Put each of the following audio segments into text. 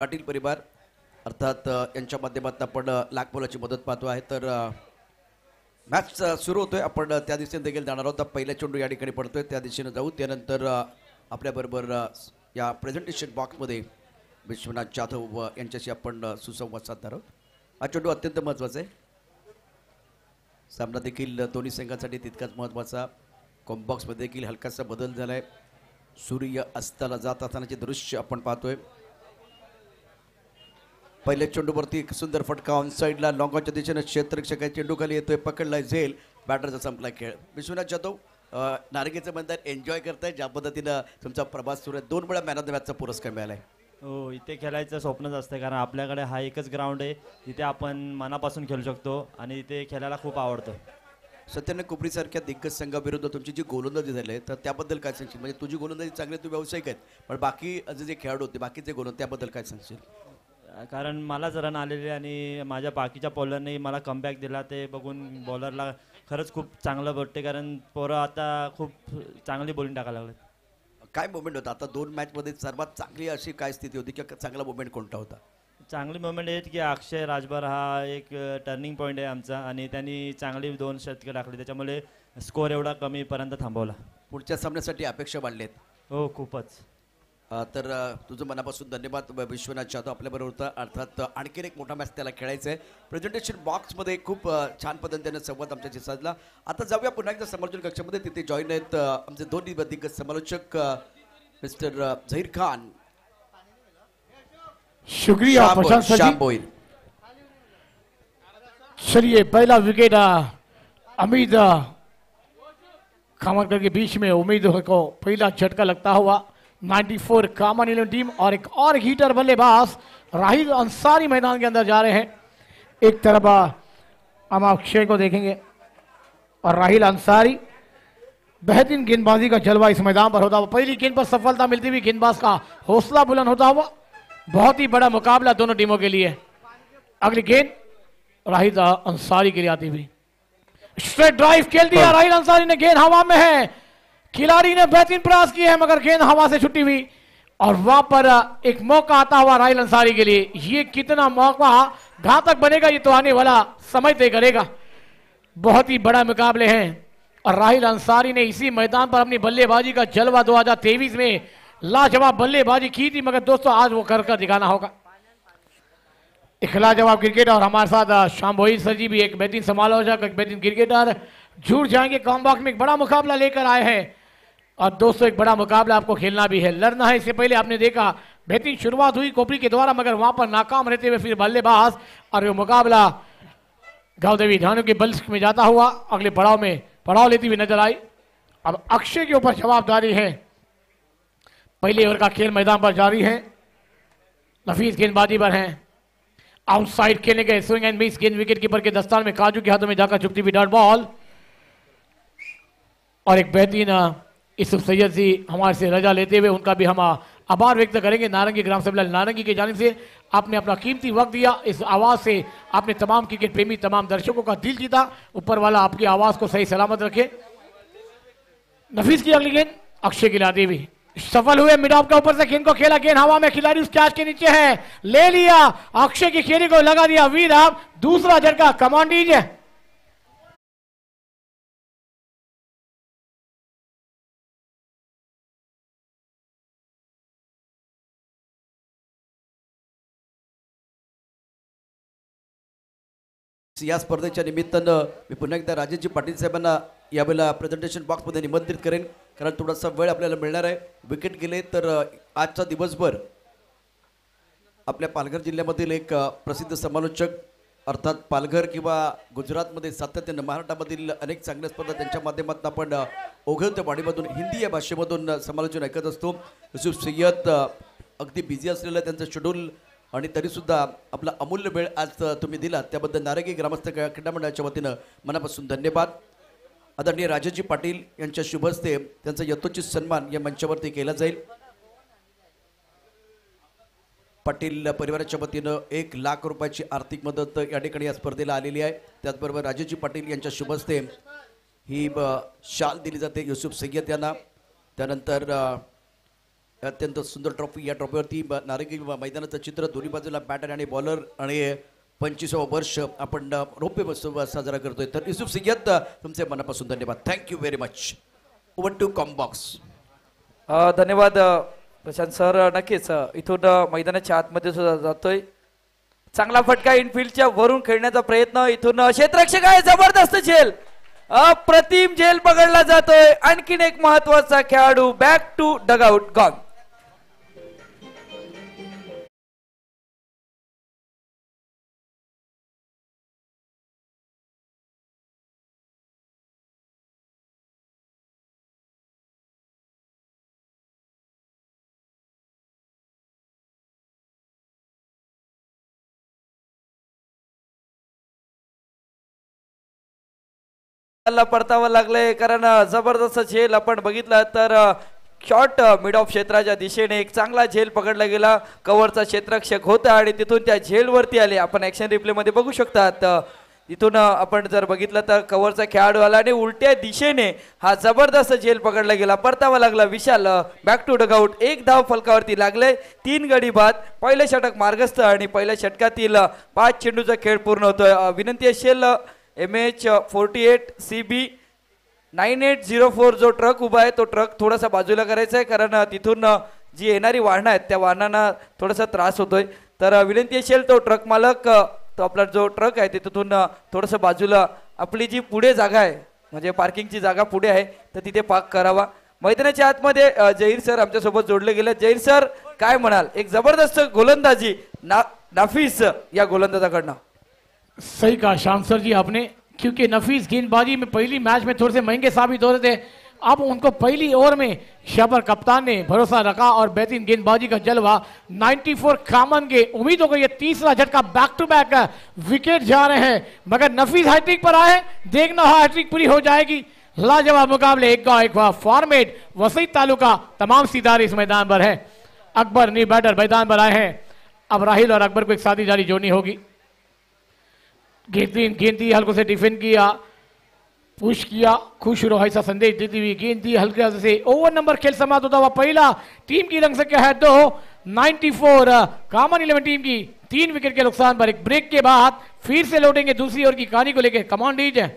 पाटील परिवार अर्थात यांच्या माध्यमातून आपण लाख मोलाची मदत पाहतो आहे। तर मॅच सुरू होतोय, आपण त्या दिशेने देखील जाणार आहोत। पहिला चेंडू या ठिकाणी पडतोय, त्या दिशेने जाऊ। त्यानंतर आपल्याबरोबर या प्रेझेंटेशन बॉक्समध्ये विश्वनाथ जाधव यांच्याशी आपण सुसंवाद साधणार आहोत। हा चेंडू अत्यंत महत्त्वाचा आहे, सामना देखील दोन्ही संघांसाठी तितकाच महत्त्वाचा। कॉम्बॉक्समध्ये देखील हलकासा बदल झालाय, सूर्य अस्ताला जात असतानाचे दृश्य आपण पाहतोय। पहिल्या चेंडूवरती एक सुंदर फटका ऑन साइडला लॉंगॉनच्या दिशेने क्षेत्ररक्षक चेंडू खाली येतोय, पकडलाय झेल, बॅटरचा संपला खेळ। विश्वनाथ जाधव नारंगीचं मैदान एन्जॉय करताय, ज्या पद्धतीनं तुमचा प्रवास सुरू आहे, 2 वेळा मॅन ऑफ द मॅचचा पुरस्कार मिळालाय। हो, इथे खेळायचं स्वप्नच असतं, कारण आपल्याकडे हा एकच ग्राउंड आहे जिथे आपण मनापासून खेळू शकतो आणि इथे खेळायला खूप आवडतं। सत्याने कुपरीसारख्या दिग्गज संघाविरुद्ध तुमची जी गोलंदाजी झाली आहे, तर त्याबद्दल काय सांगशील? म्हणजे तुझी गोलंदाजी चांगली, तू व्यावसायिक आहेत, पण बाकी जे खेळाडू होते, बाकीचे गोलंदाज, त्याबद्दल काय सांगशील? कारण मला रन आलेले आणि माझ्या बाकीच्या बॉलरने मला कमबॅक दिला, ते बघून बॉलरला खरंच खूप चांगलं वाटते, कारण पोरं आता खूप चांगली बॉलिंग टाकायला लागले। काय मोमेंट होता आता 2 मॅचमध्ये? सर्वात चांगली अशी काय स्थिती होती किंवा चांगला मोमेंट कोणता होता? चांगली मोमेंट आहे की अक्षय राजभर हा एक टर्निंग पॉईंट आहे आमचा, आणि त्यांनी चांगली 2 शतके टाकली, त्याच्यामुळे स्कोअर एवढा कमीपर्यंत थांबवला। पुढच्या सामन्यासाठी अपेक्षा वाढलेत? हो, खूपच। तर तुझं मनापासून धन्यवाद विश्वनाथ जाधव आपल्याबरोबर होता। अर्थात आणखीन एक मोठा मॅच त्याला खेळायचं आहे। प्रेझेंटेशन बॉक्समध्ये खूप छान पद्धतीने संवाद आमच्याशी साधला। आता जाऊया पुन्हा एकदा समर्जन कक्षामध्ये, तिथे जॉईन आहेत आमचे दोन्ही दिग्गज समालोचक मिस्टर झहीर खान, शुक्रिया प्रशांत सर। चलिए, पहला विकेट अमित खामरकर के बीच में उम्मीद को पहला झटका लगता हुआ 94 कामन इलेवन टीम, और एक और हीटर बल्लेबाज राहिल अंसारी मैदान के अंदर जा रहे हैं। एक तरफ हम अक्षय को देखेंगे और राहिल अंसारी, बेहतरीन गेंदबाजी का जलवा इस मैदान पर होता हुआ, पहली गेंद पर सफलता मिलती हुई गेंदबाज का हौसला बुलंद होता हुआ, बहुत ही बड़ा मुकाबला दोनों टीमों के लिए। अगली गेंद राहिल अंसारी के लिए आती हुई, स्ट्रेट ड्राइव खेल दिया राहिल अंसारी ने, गेंद हवा में है, खिलाड़ी ने बेहतरीन प्रयास किए हैं मगर गेंद हवा से छुट्टी हुई, और वहां पर एक मौका आता हुआ राहिल अंसारी के लिए। ये कितना मौका घातक बनेगा ये तो आने वाला समय तय करेगा। बहुत ही बड़ा मुकाबले हैं, और राहिल अंसारी ने इसी मैदान पर अपनी बल्लेबाजी का जलवा 2023 में लाजवाब बल्लेबाजी की थी, मगर दोस्तों आज वो कर दिखाना होगा। एक लाजवाब क्रिकेट, और हमारे साथ शाम्भोई सर जी भी एक बेहतरीन समालोचक, एक बेहतरीन क्रिकेटर जुड़ जाएंगे। कॉम्बॉक्स में एक बड़ा मुकाबला लेकर आए हैं, और दोस्तों एक बड़ा मुकाबला आपको खेलना भी है, लड़ना है। इससे पहले आपने देखा बेहतरीन शुरुआत हुई कोपरी के द्वारा, मगर वहां पर नाकाम रहते हुए फिर बल्लेबाज, और ये मुकाबला गावदेवी धानु के बल्स में जाता हुआ अगले पड़ाव में पड़ाव लेती हुई नजर आई। अब अक्षय के ऊपर जवाबदारी है, पहले ओवर का खेल मैदान पर जारी है, नफीस गेंदबाजी पर है, आउटसाइड खेलने गए, स्विंग एंड मिस गेंद विकेट कीपर के दस्तान में काजू के हाथों में जाकर चुपती हुई डॉट बॉल, और एक बेहतरीन यूसुफ सैयद जी हमारे से रजा लेते हुए उनका भी हम आभार व्यक्त करेंगे। नारंगी ग्राम सभा नारंगी की जानिब से आपने अपना कीमती वक्त दिया, इस आवाज़ से आपने तमाम क्रिकेट प्रेमी तमाम दर्शकों का दिल जीता। ऊपर वाला आपकी आवाज़ को सही सलामत रखे। नफीस की अगली गेंद अक्षय की लाती हुई, सफल हुए मिड ऑफ के ऊपर से गेंद को खेला, गेंद हवा में, खिलाड़ी उस कैच के नीचे है, ले लिया, अक्षय की खेली को लगा दिया वीर, आप दूसरा झटका कमांड दीजिए। या स्पर्धेच्या निमित्तानं मी पुन्हा एकदा राजेशजी पाटील साहेबांना यावेळेला प्रेझेंटेशन बॉक्समध्ये निमंत्रित करेन, कारण थोडासा वेळ आपल्याला मिळणार आहे। विकेट गेले तर आजचा दिवसभर आपल्या पालघर जिल्ह्यामधील एक प्रसिद्ध समालोचक, अर्थात पालघर किंवा गुजरातमध्ये सातत्यानं, महाराष्ट्रामधील अनेक चांगल्या स्पर्धा त्यांच्या माध्यमातून आपण ओघळत्या वाडीमधून हिंदी या भाषेमधून समालोचन ऐकत असतो। युसुफ सय्यद अगदी बिझी असलेलं त्यांचं शेड्यूल, आणि तरीसुद्धा आपला अमूल्य वेळ आज तुम्ही दिला, त्याबद्दल नारंगी ग्रामस्थ क्रीडा मंडळाच्या वतीनं मनापासून धन्यवाद। आदरणीय राजेशजी पाटील यांच्या शुभ हस्ते त्यांचा यथोचित सन्मान या मंचावरती केला जाईल। पाटील परिवाराच्या वतीनं 1 लाख रुपयाची आर्थिक मदत या ठिकाणी या स्पर्धेला आलेली आहे। त्याचबरोबर राजेशजी पाटील यांच्या शुभ हस्ते ही शाल दिली जाते युसुफ सय्यद यांना। त्यानंतर अत्यंत सुंदर ट्रॉफी. या ट्रॉफीवरती नारंगी मैदानाचं चित्र, दोन्ही बाजूला बॅटर आणि बॉलर, आणि 25वे वर्ष आपण रौप्य महोत्सव साजरा करतोय. तर युसुफ सिय्यद, तुमचे मनापासून धन्यवाद. Thank you very much. Over to कॉम्बॉक्स. धन्यवाद प्रशांत सर. नक्कीच इथून मैदानाच्या आतमध्ये सुद्धा जातोय. चांगला फटका इनफिल्डच्या वरून खेळण्याचा प्रयत्न. इथून क्षेत्ररक्षक आहे, जबरदस्त झेल, अप्रतिम झेल पकडला जातोय. आणखीन एक महत्वाचा खेळाडू बॅक टू डगआउट गॉन. परतावं लागलंय कारण जबरदस्त झेल आपण बघितलं तर शॉर्ट मिड ऑफ क्षेत्राच्या दिशेने एक चांगला झेल पकडला गेला. कव्हरचा क्षेत्ररक्षक होता आणि तिथून त्या झेल वरती आले. आपण ऍक्शन रिप्ले मध्ये बघू शकतात. इथून आपण जर बघितलं तर कव्हरचा खेळाडू आला आणि उलट्या दिशेने हा जबरदस्त झेल पकडला गेला. परतावा लागला विशाल. Back to dugout. एक धाव फलकावरती लागले. 3 गडी बाद. पहिले षटक मार्गस्थ आणि पहिल्या षटकातील 5 चेंडूचा खेळ पूर्ण होतोय. विनंती असेल MH48 CB 9804 जो ट्रक उभा आहे तो ट्रक थोडासा बाजूला करायचा आहे कारण तिथून जी येणारी वाहनं आहेत त्या वाहनांना थोडासा त्रास होतोय. तर विनंती असेल तो ट्रक मालक, तो आपला जो ट्रक आहे तिथून थोडंसं बाजूला, आपली जी पुढे जागा आहे म्हणजे पार्किंगची जागा पुढे आहे तर तिथे पार्क करावा. मैदानाच्या आतमध्ये जहीर सर आमच्यासोबत जोडले गेले. जहीर सर काय म्हणाल? एक जबरदस्त गोलंदाजी नाफिस या गोलंदाजाकडनं. सही कहा श्याम सर जी आपने, क्योंकि नफीस गेंदबाजी में पहली मैच में थोड़े से महंगे साबित हो रहे थे. अब उनको पहली ओवर में शबर कप्तान ने भरोसा रखा और बेहतरीन गेंदबाजी का जलवा. 94 कामन के उम्मीद हो गई है तीसरा झटका, बैक टू बैक विकेट जा रहे हैं मगर नफीस हैट्रिक पर आए. देखना हैट्रिक पूरी हो जाएगी. लाजवाब मुकाबले, एक गांव एक फॉर्मेट. वसई तालुका तमाम सीधार इस मैदान पर है. अकबर न्यू बैटर मैदान पर आए हैं. अब राहिल और अकबर को एक साथी जारी जोड़नी होगी. गेंदी हल्कों से डिफेंड किया, पुश किया, खुश रहो ऐसा संदेश देती हुई गेंदी हल्के से ओवर नंबर खेल समाप्त होता हुआ. पहला टीम की रंग संख्या है 2. 94 कॉमन 11 टीम की 3 विकेट के नुकसान पर. एक ब्रेक के बाद फिर से लौटेंगे दूसरी ओवर की कहानी को लेकर. कमान डीज है.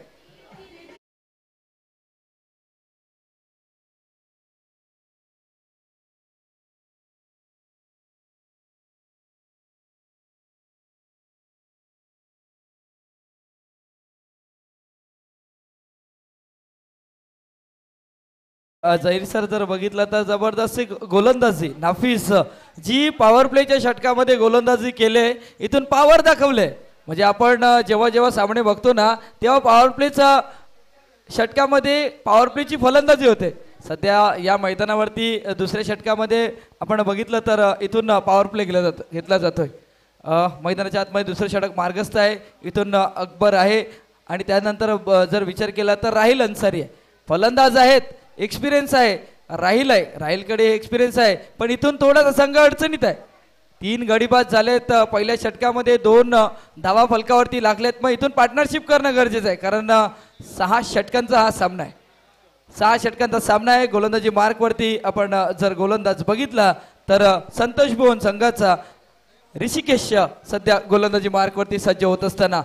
जहीर सर जर बघितलं तर जबरदस्त गोलंदाजी नाफिस, जी पॉवर प्लेच्या षटकामध्ये गोलंदाजी केले, इथून पॉवर दाखवले. म्हणजे आपण जेव्हा जेव्हा सामने बघतो ना तेव्हा पॉवर प्लेचा षटकामध्ये पॉवर प्लेची फलंदाजी होते. सध्या या मैदानावरती दुसऱ्या षटकामध्ये आपण बघितलं तर इथून पॉवर प्ले घेतला जातोय. मैदानाच्या आतमध्ये दुसरं षटक मार्गस्थ आहे. इथून अकबर आहे आणि त्यानंतर जर विचार केला तर राहिल अन्सारी आहे. फलंदाज आहेत, एक्सपिरियन्स आहे. राहिल आहे, राहिलकडे एक्सपिरियन्स आहे पण इथून थोडासा संघ अडचणीत आहे. 3 गडीबाद झालेत. पहिल्या षटकामध्ये 2 धावा फलकावरती लागलेत. मग इथून पार्टनरशिप करणं गरजेचं आहे कारण 6 षटकांचा हा सामना आहे. 6 षटकांचा सामना आहे. गोलंदाजी मार्कवरती आपण जर गोलंदाज बघितला तर संतोष भुवन संघाचा ऋषिकेश सध्या गोलंदाजी मार्कवरती सज्ज होत असताना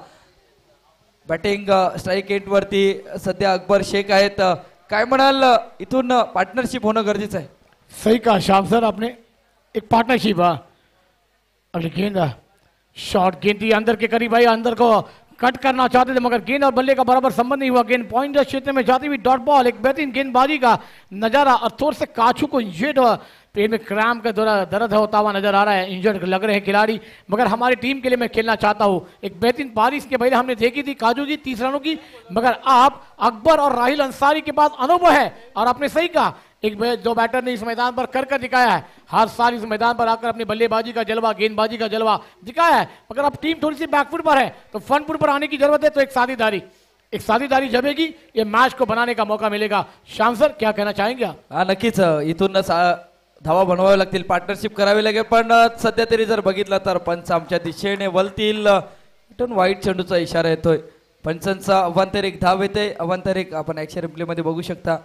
बॅटिंग स्ट्राईक एंड वरती सध्या अकबर शेख आहेत. काय म्हणाल, इथून पार्टनरशिप होणं गरजेचं आहे? सही कहा श्याम सर आपने, एक पार्टनरशिप. अगली गेंद शॉर्ट गेंद थी अंदर के करीब आई, अंदर को कट करना चाहते थे मगर गेंद और बल्ले का बराबर संबंध नहीं हुआ. गेंद पॉइंट क्षेत्र में जाती हुई डॉट बॉल. एक बेहतरीन गेंदबाजी का नजारा और थोड़ से काछू को इंजर्ड पेट में क्रैम्प का दर्द होता हुआ नजर आ रहा है. इंजर्ड लग रहे हैं खिलाड़ी मगर हमारी टीम के लिए मैं खेलना चाहता हूं. एक बेहतरीन बारिश के पहले हमने देखी थी काजू जी 30 रनों की मगर आप अकबर और राहिल अंसारी के पास अनुभव है और आपने सही कहा एक दो बैटर ने इस मैदान पर कर दिखाया है. हर साल इस मैदान पर आकर अपनी बल्लेबाजी का जलवा, गेंदबाजी का जलवा दिखाया है. मगर अब टीम थोड़ी सी बैकफुट पर है तो फ्रंट फुट पर आने की जरूरत है. तो एक साझेदारी जमेगी, ये मैच को बनाने का मौका मिलेगा. श्याम सर क्या कहना चाहेंगे आप? नक्कीच इथून धावा बनवावे लागतील, पार्टनरशिप करावी लागेल. पण सध्या तरी जर बघितलं तर पंच आमच्या दिशेने वलतील. इथून वाईट चेंडूचा इशारा येतोय. पंचांचा अवांतरिक धाव येते. अवांतरिक आपण ऍक्शन रिप्ले मध्ये बघू शकता.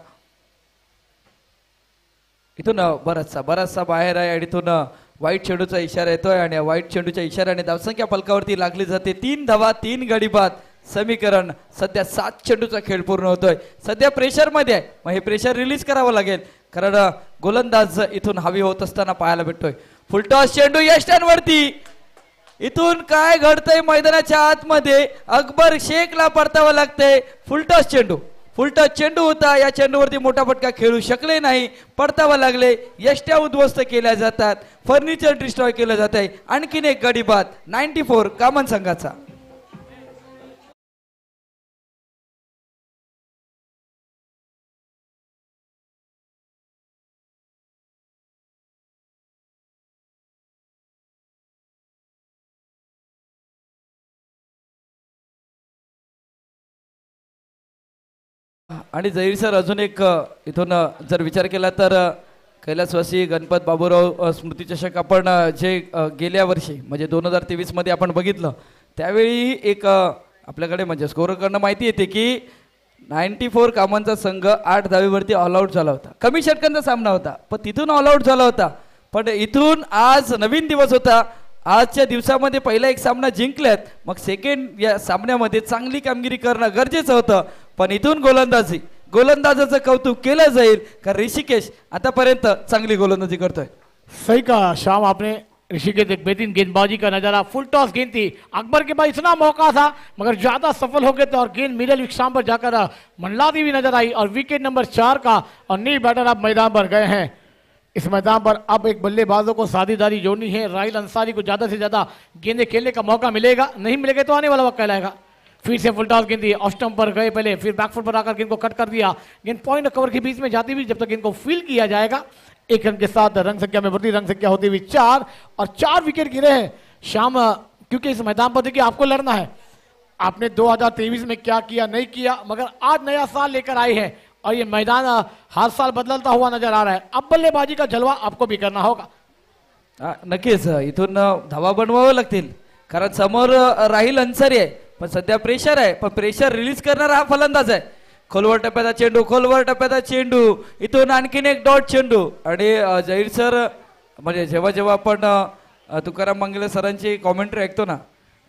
इथून बराचसा बाहेर आहे आणि इथून वाईट चेंडूचा इशारा येतोय आणि या वाईट चेंडूच्या इशाऱ्याने धावसंख्या फलकावरती लागली जाते. 3 धावा 3 गडी बाद समीकरण. सध्या 7 चेंडूचा खेळ पूर्ण होतोय. सध्या प्रेशरमध्ये आहे, मग हे प्रेशर रिलीज करावं लागेल कारण गोलंदाज इथून हवी होत असताना पाहायला भेटतोय. फुलटॉस चेंडू यष्ट्यांवरती. इथून काय घडतंय मैदानाच्या आतमध्ये अकबर शेखला परतावं लागतंय. फुलटॉस चेंडू होता. या चेंडूवरती मोठा फटका खेळू शकले नाही, परतावा लागले. यष्ट्या उद्ध्वस्त केल्या जातात, फर्निचर डिस्ट्रॉय केलं जात आहे. आणखीन एक गडी बाद 94 कामन संघाचा. आणि जहीर सर अजून एक इथून जर विचार केला तर कैलासवासी गणपत बाबूराव स्मृती चषक आपण जे गेल्या वर्षी म्हणजे 2023 मध्ये आपण बघितलं त्यावेळी एक आपल्याकडे म्हणजे स्कोर करणं माहिती येते की 94 कामांचा संघ 8 धावेवरती ऑल आउट झाला होता. कमी षटकांचा सामना होता पण तिथून ऑल आउट झाला होता. पण इथून आज नवीन दिवस होता. आजच्या दिवसामध्ये पहिला एक सामना जिंकल्यात, मग सेकंड या सामन्यामध्ये चांगली कामगिरी करणं गरजेचं होतं. पण इथून गोलंदाजाचं कौतुक केलं जाईल कारण ऋषिकेश आतापर्यंत चांगली गोलंदाजी करतोय. सही कहा शाम आपने. ऋषिकेश एक बेहतरीन गेंदबाजी का नजारा. फुल टॉस गेंद थी, अकबर के पास इतना मौका था मगर ज्यादा सफल हो गए थे और गेंद मिडल विक्षाम पर जाकर मंडलाती हुई नजर आई और विकेट नंबर 4 का और न्यू बैटर अब मैदान पर गए हैं. इस मैदान पर अब एक बल्लेबाजों को साझेदारी जोड़नी है. राहिल अंसारी को ज्यादा से ज्यादा गेंदें खेलने का मौका मिलेगा, नहीं मिलेगा तो आने वाला वक्त कहलाएगा. फिर से फुल टॉस गेंद दी, ऑफ स्टंप पर गए पहले, फिर बैकफुट पर आकर गेंद को कट कर दिया. गेंद पॉइंट कवर के बीच में जाती हुई जब तक गेंद को फील किया जाएगा. 1 रन के साथ रन संख्या में वृद्धि, रन संख्या होती हुई 4 और 4 विकेट गिरे हैं शाम. क्योंकि इस मैदान पर देखिए आपको लड़ना है. आपने 2023 में क्या किया नहीं किया, मगर आज नया साल लेकर आए हैं और ये मैदान हर साल बदलता हुआ नजर आ रहा है. अब बल्लेबाजी का जलवा आपको भी करना होगा. नक्कीच इथून धावा बनवावं लागतील कारण समोर राहिल अन्सारी आहे पण सध्या प्रेशर आहे. पण प्रेशर रिलीज करणारा हा फलंदाज आहे. खोलवर टप्प्याचा चेंडू इथून आणखीन एक डॉट चेंडू. आणि जहीर सर म्हणजे जेव्हा जेव्हा आपण तुकाराम मंगले सरांची कॉमेंट्री ऐकतो ना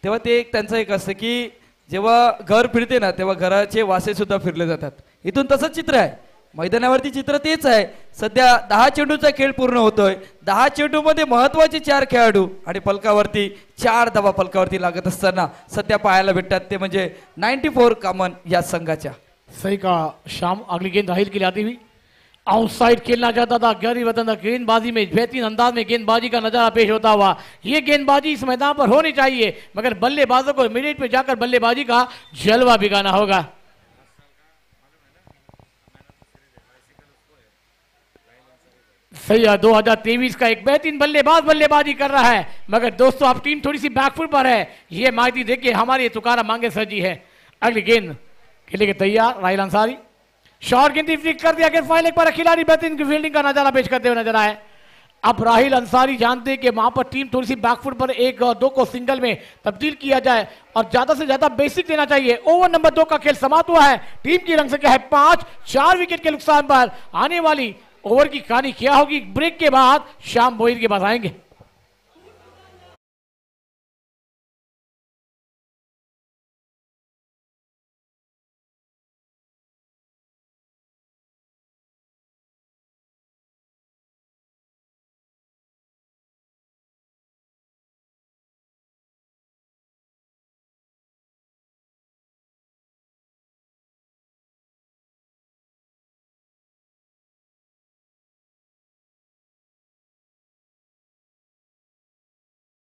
तेव्हा ते एक त्यांचं एक असतं की जेव्हा घर फिरते ना तेव्हा घराचे वासे सुद्धा फिरले जातात. इथून तसंच चित्र आहे. मैदानावरती चित्र तेच आहे. सध्या 10 चेंडूचा खेळ पूर्ण होतोय. 10 चेंडूमध्ये महत्वाचे 4 खेळाडू आणि फलकावरती 4 धावा फलकावरती लागत असताना सध्या पाहायला भेटतात ते म्हणजे 94 कामन या संघाच्या. सही कहा शाम. अगली गेंद राहिल के लिए आती हुई. आउटसाइड खेलना चाहता था गैरी वतन. गेंदबाजी में बेहतरीन अंदाज में गेंदबाजी का नजारा पेश होता हुआ. ये गेंदबाजी इस मैदान पर होनी चाहिए मगर बल्लेबाजों को मिनट पे जाकर बल्लेबाजी का जलवा बिगाना होगा. सही है. 2023 का एक बेहतरीन बल्लेबाज बल्लेबाजी कर रहा है मगर दोस्तों अब टीम थोड़ी सी बैकफुट पर है. ये माहिती देखिए हमारे तुकाराम मांगे सर जी है. अगली गेंद खेलने के तैयार राहिल अंसारी. शॉर्ट गेंद फ्लिक कर दिया. गेंद फाइल एक बार खिलाड़ी बेहतरीन फील्डिंग का नजारा पेश करते हुए नजर आए. अब राहिल अंसारी जानते हैं कि वहां पर टीम थोड़ी सी बैकफुट पर 1 और 2 को सिंगल में तब्दील किया जाए और ज्यादा से ज्यादा बेसिक देना चाहिए. ओवर नंबर 2 का खेल समाप्त हुआ है. टीम की रन संख्या है 5. 4 विकेट के नुकसान पर आने वाली ओवर की कहानी क्या होगी ब्रेक के बाद शाम मोहित के पास आएंगे.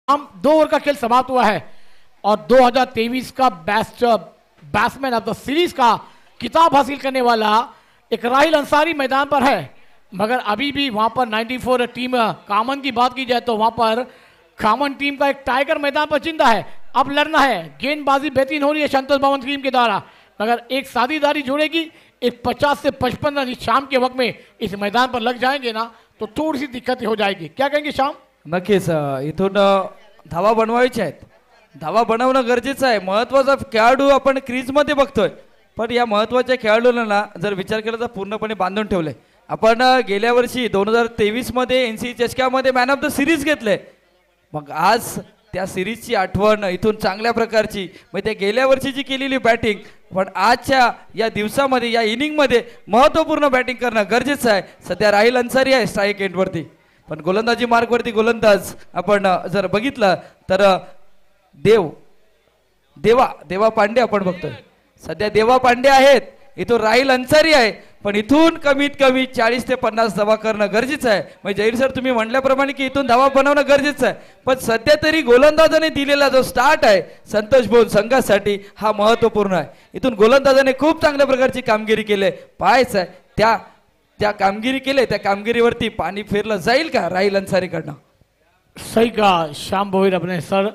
हम 2 ओवर का खेल समाप्त हुआ है और 2023 का best batsman of the series का किताब हासिल करने वाला एक राहिल अंसारी मैदान पर है. मगर अभी भी वहां पर 94 टीम कामन की बात की जाए तो वहां पर कामन टीम का एक टाइगर मैदान पर जिंदा है. अब लड़ना है. गेंदबाजी बेहतरीन हो रही है संतोष भवन टीम के द्वारा मगर एक साझेदारी जोड़ेगी. एक 50 से 55 रन शाम के वक्त में इस मैदान पर लग जाएंगे ना तो थोड़ी सी दिक्कत हो जाएगी. क्या कहेंगे शाम? नक्कीच इथून धावा बनवायच्या आहेत. धावा बनवणं गरजेचं आहे. महत्वाचा खेळाडू आपण क्रीजमध्ये बघतोय पण या महत्वाच्या खेळाडूंना जर विचार केला तर पूर्णपणे बांधून ठेवलंय. आपण गेल्या वर्षी 2023 मध्ये NCE चषकामध्ये मॅन ऑफ द सिरीज घेतले. मग आज त्या सिरीजची आठवण इथून चांगल्या प्रकारची मग ते गेल्या वर्षीची केलेली बॅटिंग पण आजच्या या दिवसामध्ये या इनिंगमध्ये महत्त्वपूर्ण बॅटिंग करणं गरजेचं आहे. सध्या राहिल अन्सारी आहे स्ट्राईक एंडवरती पण गोलंदाजी मार्कवरती गोलंदाज आपण जर बघितलं तर देवा पांडे आपण बघतोय. सध्या देवा पांडे आहेत, इथून राहिल अन्सारी आहे पण इथून कमीत कमी 40 ते 50 धावा करणं गरजेचं आहे. म्हणजे जहीर सर तुम्ही म्हटल्याप्रमाणे की इथून धावा बनवणं गरजेचं आहे पण सध्या तरी गोलंदाजाने दिलेला जो स्टार्ट आहे संतोष भोन संघासाठी हा महत्त्वपूर्ण आहे. इथून गोलंदाजाने खूप चांगल्या प्रकारची कामगिरी केली पाहायचं आहे त्या कामगिरी केले त्या कामगिरीवरती पाणी फिरलं जाईल का राहिल अन्सारीकडनं. सही कहा श्याम बोहिर अपने सर,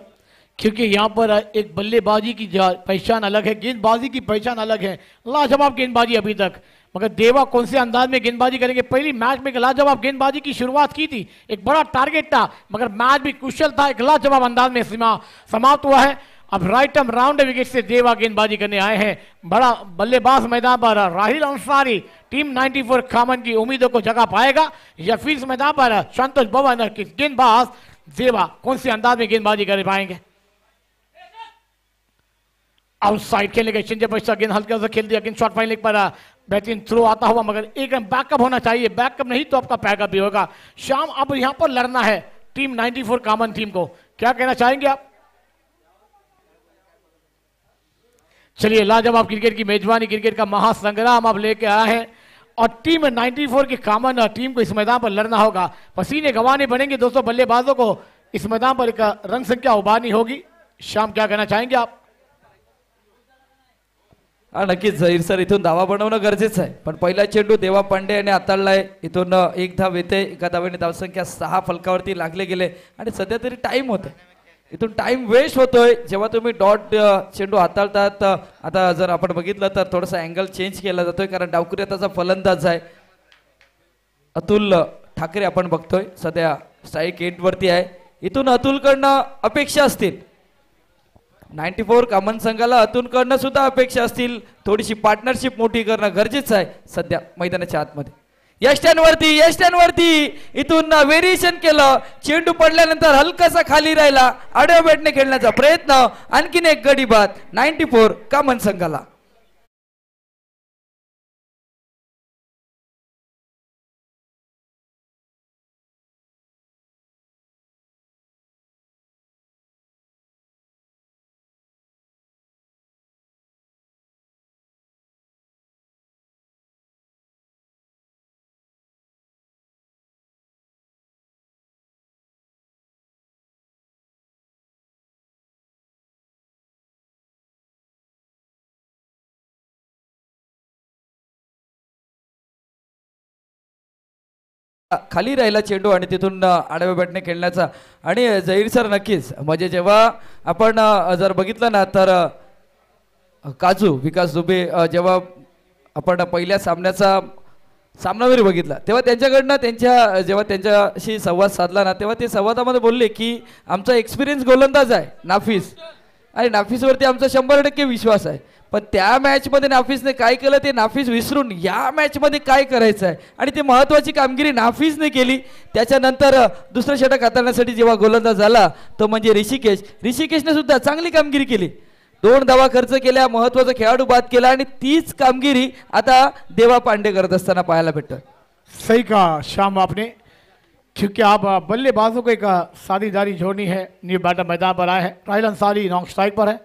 क्योंकि यहाँ पर एक बल्लेबाजी की पहचान अलग है, गेंदबाजी की पहचान अलग है. लाजवाब गेंदबाजी अभी तक, मगर देवा कौन से अंदाज में गेंदबाजी करेंगे. पहली मैच में एक लाजवाब गेंदबाजी की शुरुआत की थी, एक बड़ा टारगेट था मगर मैच भी कुशल था, एक लाजवाब अंदाज में समाप्त हुआ है. अब राइट आर्म राउंड विकेट से देवा गेंदबाजी करने आए हैं. बड़ा बल्लेबाज मैदान पर राहिल अंसारी टीम 94 कामन की उम्मीदों को जगह पाएगा या फिर इस मैदान पर संतोष भवन की गेंदबाज देवा कौन से अंदाज में गेंदबाजी कर पाएंगे. आउटसाइड खेलने के चिंता पैसा गेंद हल्का सा खेल दिया लेकिन शॉर्ट फाइन लेग पर बेहतरीन थ्रो आता हुआ मगर एक बैकअप होना चाहिए. बैकअप नहीं तो आपका पैकअप भी होगा. शाम अब यहां पर लड़ना है टीम 94 कामन टीम को, क्या कहना चाहेंगे आप. चलिए लाजवाब क्रिकेट की मेजबानी, क्रिकेट का महासंग्राम आप लेके आए हैं और टीम 94 की कामन टीम को इस मैदान पर लड़ना होगा. पसीने गंवाने बनेंगे दोस्तों बल्लेबाजों को. इस मैदान पर एक रन संख्या उभारनी होगी. शाम क्या कहना चाहेंगे आप. हा नक्कीच जहीर सर इथून धावा बनवणं गरजेचं आहे पण पहिला चेंडू देवा पांडे याने हाताळलाय. इथून एक धाव येते, एका धावेने धावसंख्या 6 फलकावरती लागले गेले आणि सध्या तरी टाइम होतोय. इथून टाइम वेस्ट होतोय जेव्हा तुम्ही डॉट चेंडू हाताळतात. आता जर आपण बघितलं तर थोडासा अँगल चेंज केला जातोय कारण डावकुरी आताचा फलंदाज आहे अतुल ठाकरे आपण बघतोय सध्या स्ट्राईक एंडवरती आहे. इथून अतुलकडनं अपेक्षा असतील 94 कामन संघाला अतुलकडनं सुद्धा अपेक्षा असतील. थोडीशी पार्टनरशिप मोठी करणं गरजेचं आहे सध्या मैदानाच्या आतमध्ये. यष्टांवरती इथून व्हेरिएशन केलं, चेंडू पडल्यानंतर हलकासा खाली राहिला, आडव्या बॅटने खेळण्याचा प्रयत्न, आणखीन एक गडी बाद 94 कामन संघाला. खाली राहिला चेंडू आणि तिथून आडव्या बॅटने खेळण्याचा. आणि जहीर सर नक्कीच म्हणजे जेव्हा आपण जर बघितलं ना तर काजू विकास दुबे जेव्हा आपण पहिल्या सामनावीर बघितला तेव्हा त्यांच्याकडनं जेव्हा त्यांच्याशी संवाद साधला ना तेव्हा ते संवादामध्ये बोलले की आमचा एक्सपिरियन्स गोलंदाज आहे नाफिस आणि नाफिसवरती आमचा 100% विश्वास आहे. पण त्या मॅचमध्ये नाफिसने काय केलं ते नाफिस विसरून या मॅचमध्ये काय करायचं आहे आणि ती महत्त्वाची कामगिरी नाफिसने केली. त्याच्यानंतर दुसरं षटक हाताळण्यासाठी जेव्हा गोलंदाज झाला तो म्हणजे ऋषिकेशने सुद्धा चांगली कामगिरी केली. 2 धावा खर्च केल्या, महत्त्वाचा खेळाडू बाद केला आणि तीच कामगिरी आता देवा पांडे करत असताना पाहायला भेटतं. सही कहा शाम आपने, क्योंकि आप बल्लेबाजों को एक साझेदारी जोड़नी है. न्यू बैटर मैदान पर आए हैं, राहिल अंसारी नॉन स्ट्राइक पर है.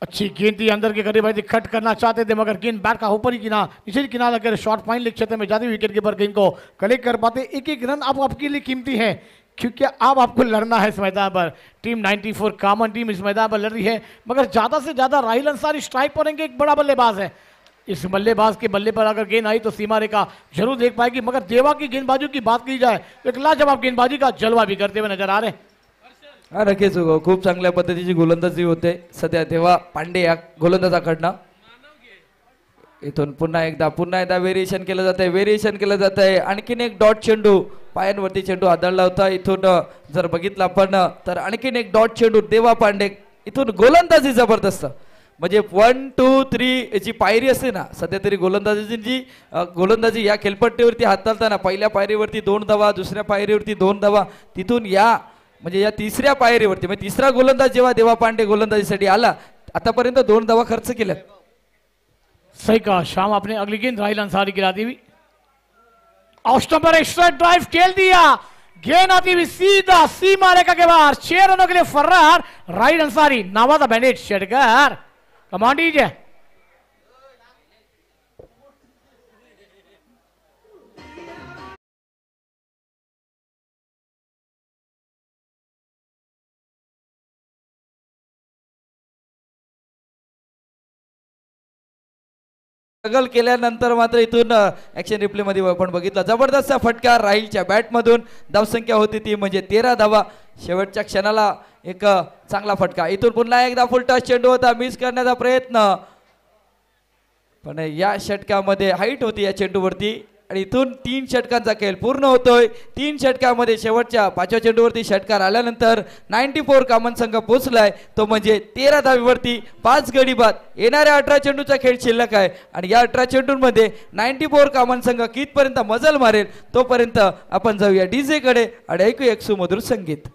अच्छी गेंद थी अंदर के करीब आई, कट करना चाहते थे मगर गेंद बैट का ऊपर ही नीचे किनारा कर शॉर्ट फाइन लेग क्षेत्र में जाते विकेट कीपर गेंद को कलेक्ट कर पाते. एक रन आपके लिए कीमती है क्योंकि अब आपको लड़ना है इस मैदान पर. टीम 94 कामन टीम इस मैदान पर लड़ रही है मगर ज़्यादा से ज़्यादा राहिल अंसारी स्ट्राइक पर रहेंगे. एक बड़ा बल्लेबाज है, इस बल्लेबाज के बल्ले पर अगर गेंद आई तो सीमा रेखा जरूर देख पाएगी. मगर देवा की गेंदबाजी की बात की जाए तो एक लाजवाब गेंदबाजी का जलवा भी करते हुए नजर आ रहे हैं. हा नक्कीच खूप चांगल्या पद्धतीची गोलंदाजी होते सध्या देवा पांडे या गोलंदाजाकडनं. इथून पुन्हा एकदा व्हेरिएशन केलं जात आहे. आणखीन एक डॉट चेंडू पायांवरती चेंडू आदळला होता. इथून जर बघितलं आपण तर आणखीन एक डॉट चेंडू देवा पांडे. इथून गोलंदाजी जबरदस्त म्हणजे 1 2 3 जी पायरी असते ना, सध्या तरी गोलंदाजी या खेळपट्टीवरती हाताळताना पहिल्या पायरीवरती 2 धावा, दुसऱ्या पायरीवरती 2 धावा, तिथून या तिसऱ्या पायरीवरती म्हणजे तिसरा गोलंदाज जेव्हा देवा पांडे गोलंदाजीसाठी आला, आतापर्यंत 2 धावा खर्च केल्या. सही कहा शाम, आपने अगली गेंद राहिल अंसारी गिराती हुई, ऑफ स्टंप पर एक्स्ट्रा ड्राइव खेल दिया, गेंद आती हुई सीधा सीमा रेखा के बाहर, 6 रनों के लिए फर्रार राहिल अंसारी. नवादा बैंडेड षटकार, कमांड दीजिए. स्ट्रगल केल्यानंतर मात्र इथून ऍक्शन रिप्ले मध्ये आपण बघितला जबरदस्त फटका राहिलच्या बॅटमधून. धावसंख्या होती ती म्हणजे 13 धावा. शेवटच्या क्षणाला एक चांगला फटका. इथून पुन्हा एकदा फुल टच चेंडू होता, मिस करण्याचा प्रयत्न, पण या षटकामध्ये हाईट होती या चेंडूवरती आणि इथून 3 षटकांचा खेळ पूर्ण होतोय. 3 षटकामध्ये शेवटच्या 5व्या चेंडूवरती षटकार आल्यानंतर 94 कामन संघ पोहोचलाय, तो म्हणजे 13 धावीवरती 5 गडी बाद. येणाऱ्या 18 चेंडूचा खेळ शिल्लक आहे आणि या 18 चेंडूंमध्ये 94 कामन संघ कितपर्यंत मजल मारेल तोपर्यंत आपण जाऊया डीजे कडे आणि ऐकूया एक सुमधुर संगीत.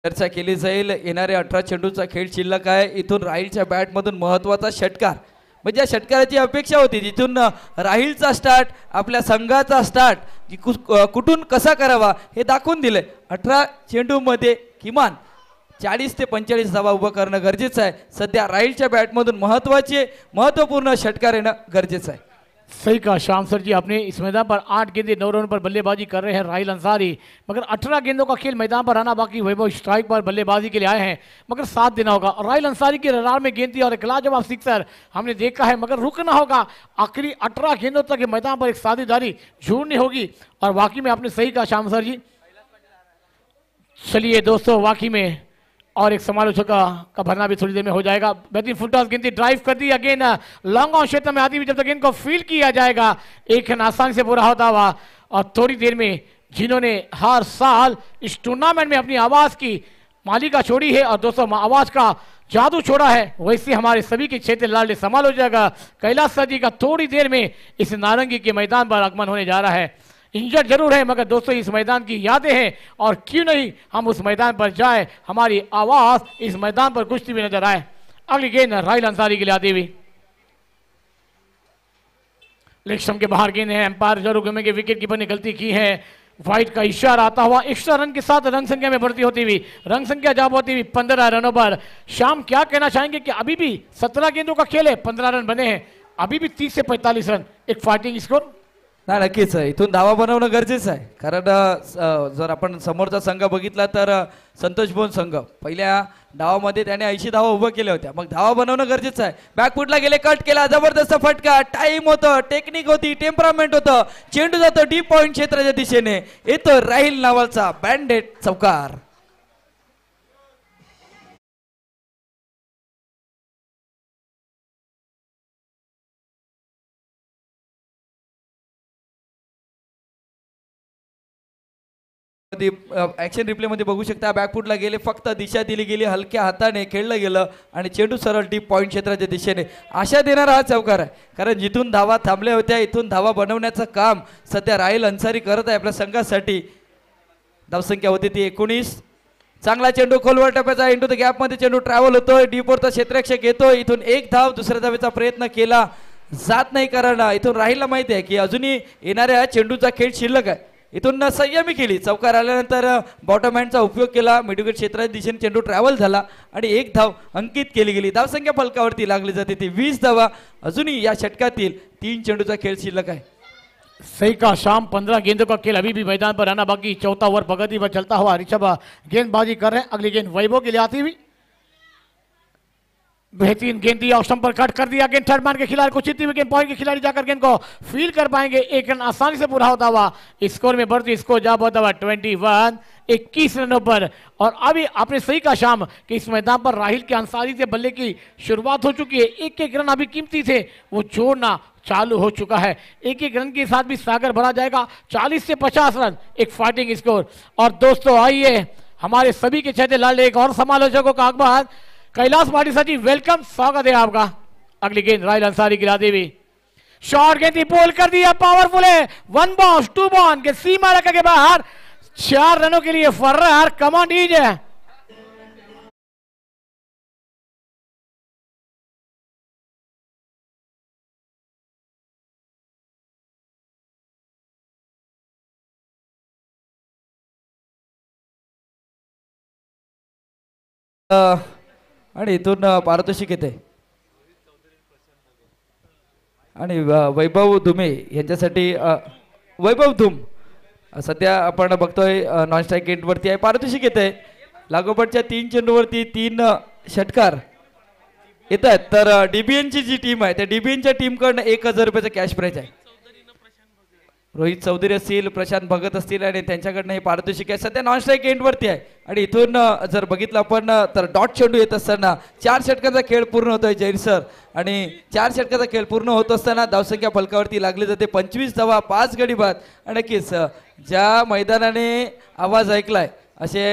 चर्चा केली जाईल. येणाऱ्या 18 चेंडूचा खेळ शिल्लक आहे. इथून राहिलच्या बॅटमधून महत्वाचा षटकार, म्हणजे या षटकाराची अपेक्षा होती जिथून राहिलचा स्टार्ट, आपल्या संघाचा स्टार्ट कुठून कसा करावा हे दाखवून दिले. 18 चेंडूमध्ये किमान 40 ते 45 धावा उभं करणं गरजेचं आहे. सध्या राहिलच्या बॅटमधून महत्वपूर्ण षटकार येणं गरजेचं आहे. सही कहा श्याम सर जी, आपने इस मैदान पर 8 गेंदें 9 रन पर बल्लेबाजी कर रहे हैं राहिल अंसारी, मगर 18 गेंदों का खेल मैदान पर आना बाकी. वैभव स्ट्राइक पर बल्लेबाजी के लिए आए हैं, मगर साथ देना होगा. राहिल अंसारी की रडार में गेंद थी और एक लाजवाब सिक्सर हमने देखा है, मगर रुकना होगा. आखिरी 18 गेंदों तक ये मैदान पर एक साझेदारी जोड़नी होगी और वाकई में आपने सही कहा श्याम सर जी. चलिए दोस्तों, वाकई में और एक समालोचक का भरना भी थोड़ी देर में हो जाएगा. बेहतरीन फुल टॉस गेंद ड्राइव कर दी, अगेन लॉन्ग ऑन क्षेत्र में आती हुई जब तक गेंद को फील किया जाएगा एक आसानी से पूरा होता हुआ. और थोड़ी देर में जिन्होंने हर साल इस टूर्नामेंट में अपनी आवाज की मालिका छोड़ी है और दोस्तों आवाज का जादू छोड़ा है, वैसे हमारे सभी के क्षेत्र लाडले समालोचक कैलाश सर जी का थोड़ी देर में इस नारंगी के मैदान पर आगमन होने जा रहा है. इंजर्ड जरूर है, मगर दोस्तों इस मैदान की यादें हैं और क्यों नहीं हम उस मैदान पर जाए, हमारी आवाज इस मैदान पर गुजती हुई नजर आए. अगली गेंद राहिल अंसारी के लिए आती हुई, लेग स्टंप के बाहर गेंद है. एम्पायर जरूर घूमेंगे, विकेट कीपर ने गलती की है. व्हाइट का इशारा आता हुआ एक्स्ट्रा रन के साथ रन संख्या में बढ़ती होती हुई, रन संख्या जाब होती हुई 15 रनों पर. शाम क्या कहना चाहेंगे कि अभी भी 17 गेंदों का खेल है, 15 रन बने हैं, अभी भी 30 से 45 रन एक फाइटिंग स्कोर. नाही, नक्कीच इथून धावा बनवणं गरजेचं आहे. कारण जर आपण समोरचा संघ बघितला तर संतोष भोन संघ पहिल्या डावामध्ये त्याने 80 धावा उभं केल्या होत्या. मग धावा बनवणं गरजेचं आहे. बॅकफुटला गेले, कट केला, जबरदस्त फटका, टाइम होतं, टेक्निक होती, टेम्परामेंट होतं, चेंडू जातो डीप पॉइंट क्षेत्राच्या दिशेने, येतो राहिल नावाचा बँडेड चौकार. ऍक्शन रिप्ले मध्ये बघू शकता, बॅकफुटला गेले, फक्त दिशा दिली गेली, हलक्या हाताने खेळलं गेलं आणि चेंडू सरळ डीप पॉइंट क्षेत्राच्या दिशेने. आशा देणारा हा चौकार आहे, कारण जिथून धावा थांबल्या होत्या इथून धावा बनवण्याचं काम सध्या राहिल अन्सारी करत आहे आपल्या संघासाठी. धावसंख्या होती ती 19. चांगला चेंडू खोलवर टप्प्याचा, इंटू द गॅप मध्ये चेंडू ट्रॅव्हल होतोय, डीपवरचा क्षेत्ररक्षक येतोय. इथून एक धाव, दुसऱ्या धावेचा प्रयत्न केला जात नाही, कारण इथून राहिलला माहिती आहे की अजूनही येणाऱ्या चेंडूचा खेळ शिल्लक आहे. इथून संयमी केली, चौकार आल्यानंतर बॉटम हँडचा उपयोग केला, मिडविकेट क्षेत्राच्या दिशेने चेंडू ट्रॅव्हल झाला आणि एक धाव अंकित केली गेली. धावसंख्या फलकावरती लागली जाते ती 20 धावा. अजूनही या षटकातील 3 चेंडूचा खेळ शिल्लक आहे. सही का शाम, 15 गेंदों का खेल अभी भी मैदान पर आना बाकी. चौथा ओवर प्रगति पर चलता हुआ ऋषभ गेंदबाजी कर रहे हैं. अगली गेंद वैभव के लिए आती हुई, बेहतरीन गेंद दी, ऑप्शन पर कट कर दिया. गेंद थर्ड मैन के खिलाड़ी को चित्ती हुई गेंद, पॉइंट के खिलाड़ी जाकर गेंद को फील कर पाएंगे. एक रन आसानी से पूरा होता हुआ, स्कोर में बढ़ती स्कोर जा होता हुआ 21. 21 रनों पर। और अभी आपने सही कहा शाम कि इस मैदान पर राहिल के अंसारी से बल्ले की शुरुआत हो चुकी है। एक एक रन अभी कीमती थे, वो जोड़ना चालू हो चुका है। एक एक रन के साथ भी सागर भरा जाएगा। 40 से 50 रन एक फाइटिंग स्कोर। और दोस्तों आइए हमारे सभी के चहते लाल एक और समालोचकों का आगमन। कैलाश पाटिल सर जी वेलकम, स्वागत है आपका। अगली गेंद राहिल अंसारी गिरा देवी, शॉर्ट गेंद ही बोल कर दिया, पावरफुल है। 1 बॉल 2 बॉल के सीमा रेखा के बाहर 4 रनों के लिए फर्रार कमांड ईज है। आणि इथून पारितोषिक येते आणि वैभव धुमे यांच्यासाठी वैभव धुम सध्या आपण बघतोय नॉन स्ट्राईक गेटवरती आहे, पारितोषिक येते लागोपाठच्या 3 चेंडूवरती 3 षटकार येत आहेत. तर डीबीएनची जी टीम आहे त्या डीबीएनच्या टीमकडनं 1000 रुपयाचं कॅश प्राइज आहे. रोहित चौधरी असतील, प्रशांत भगत असतील आणि त्यांच्याकडनं हे पारितोषिक आहे. सध्या नॉन स्ट्राईक एंडवरती आहे आणि इथून जर बघितलं आपण तर डॉट चेंडू येत असताना 4 षटकाचा खेळ पूर्ण होतोय जैन सर. आणि 4 षटकाचा खेळ पूर्ण होत असताना धावसंख्या फलकावरती लागली जाते 25 धावा 5 गडी बाद. आणि नक्कीच ज्या मैदानाने आवाज ऐकलाय असे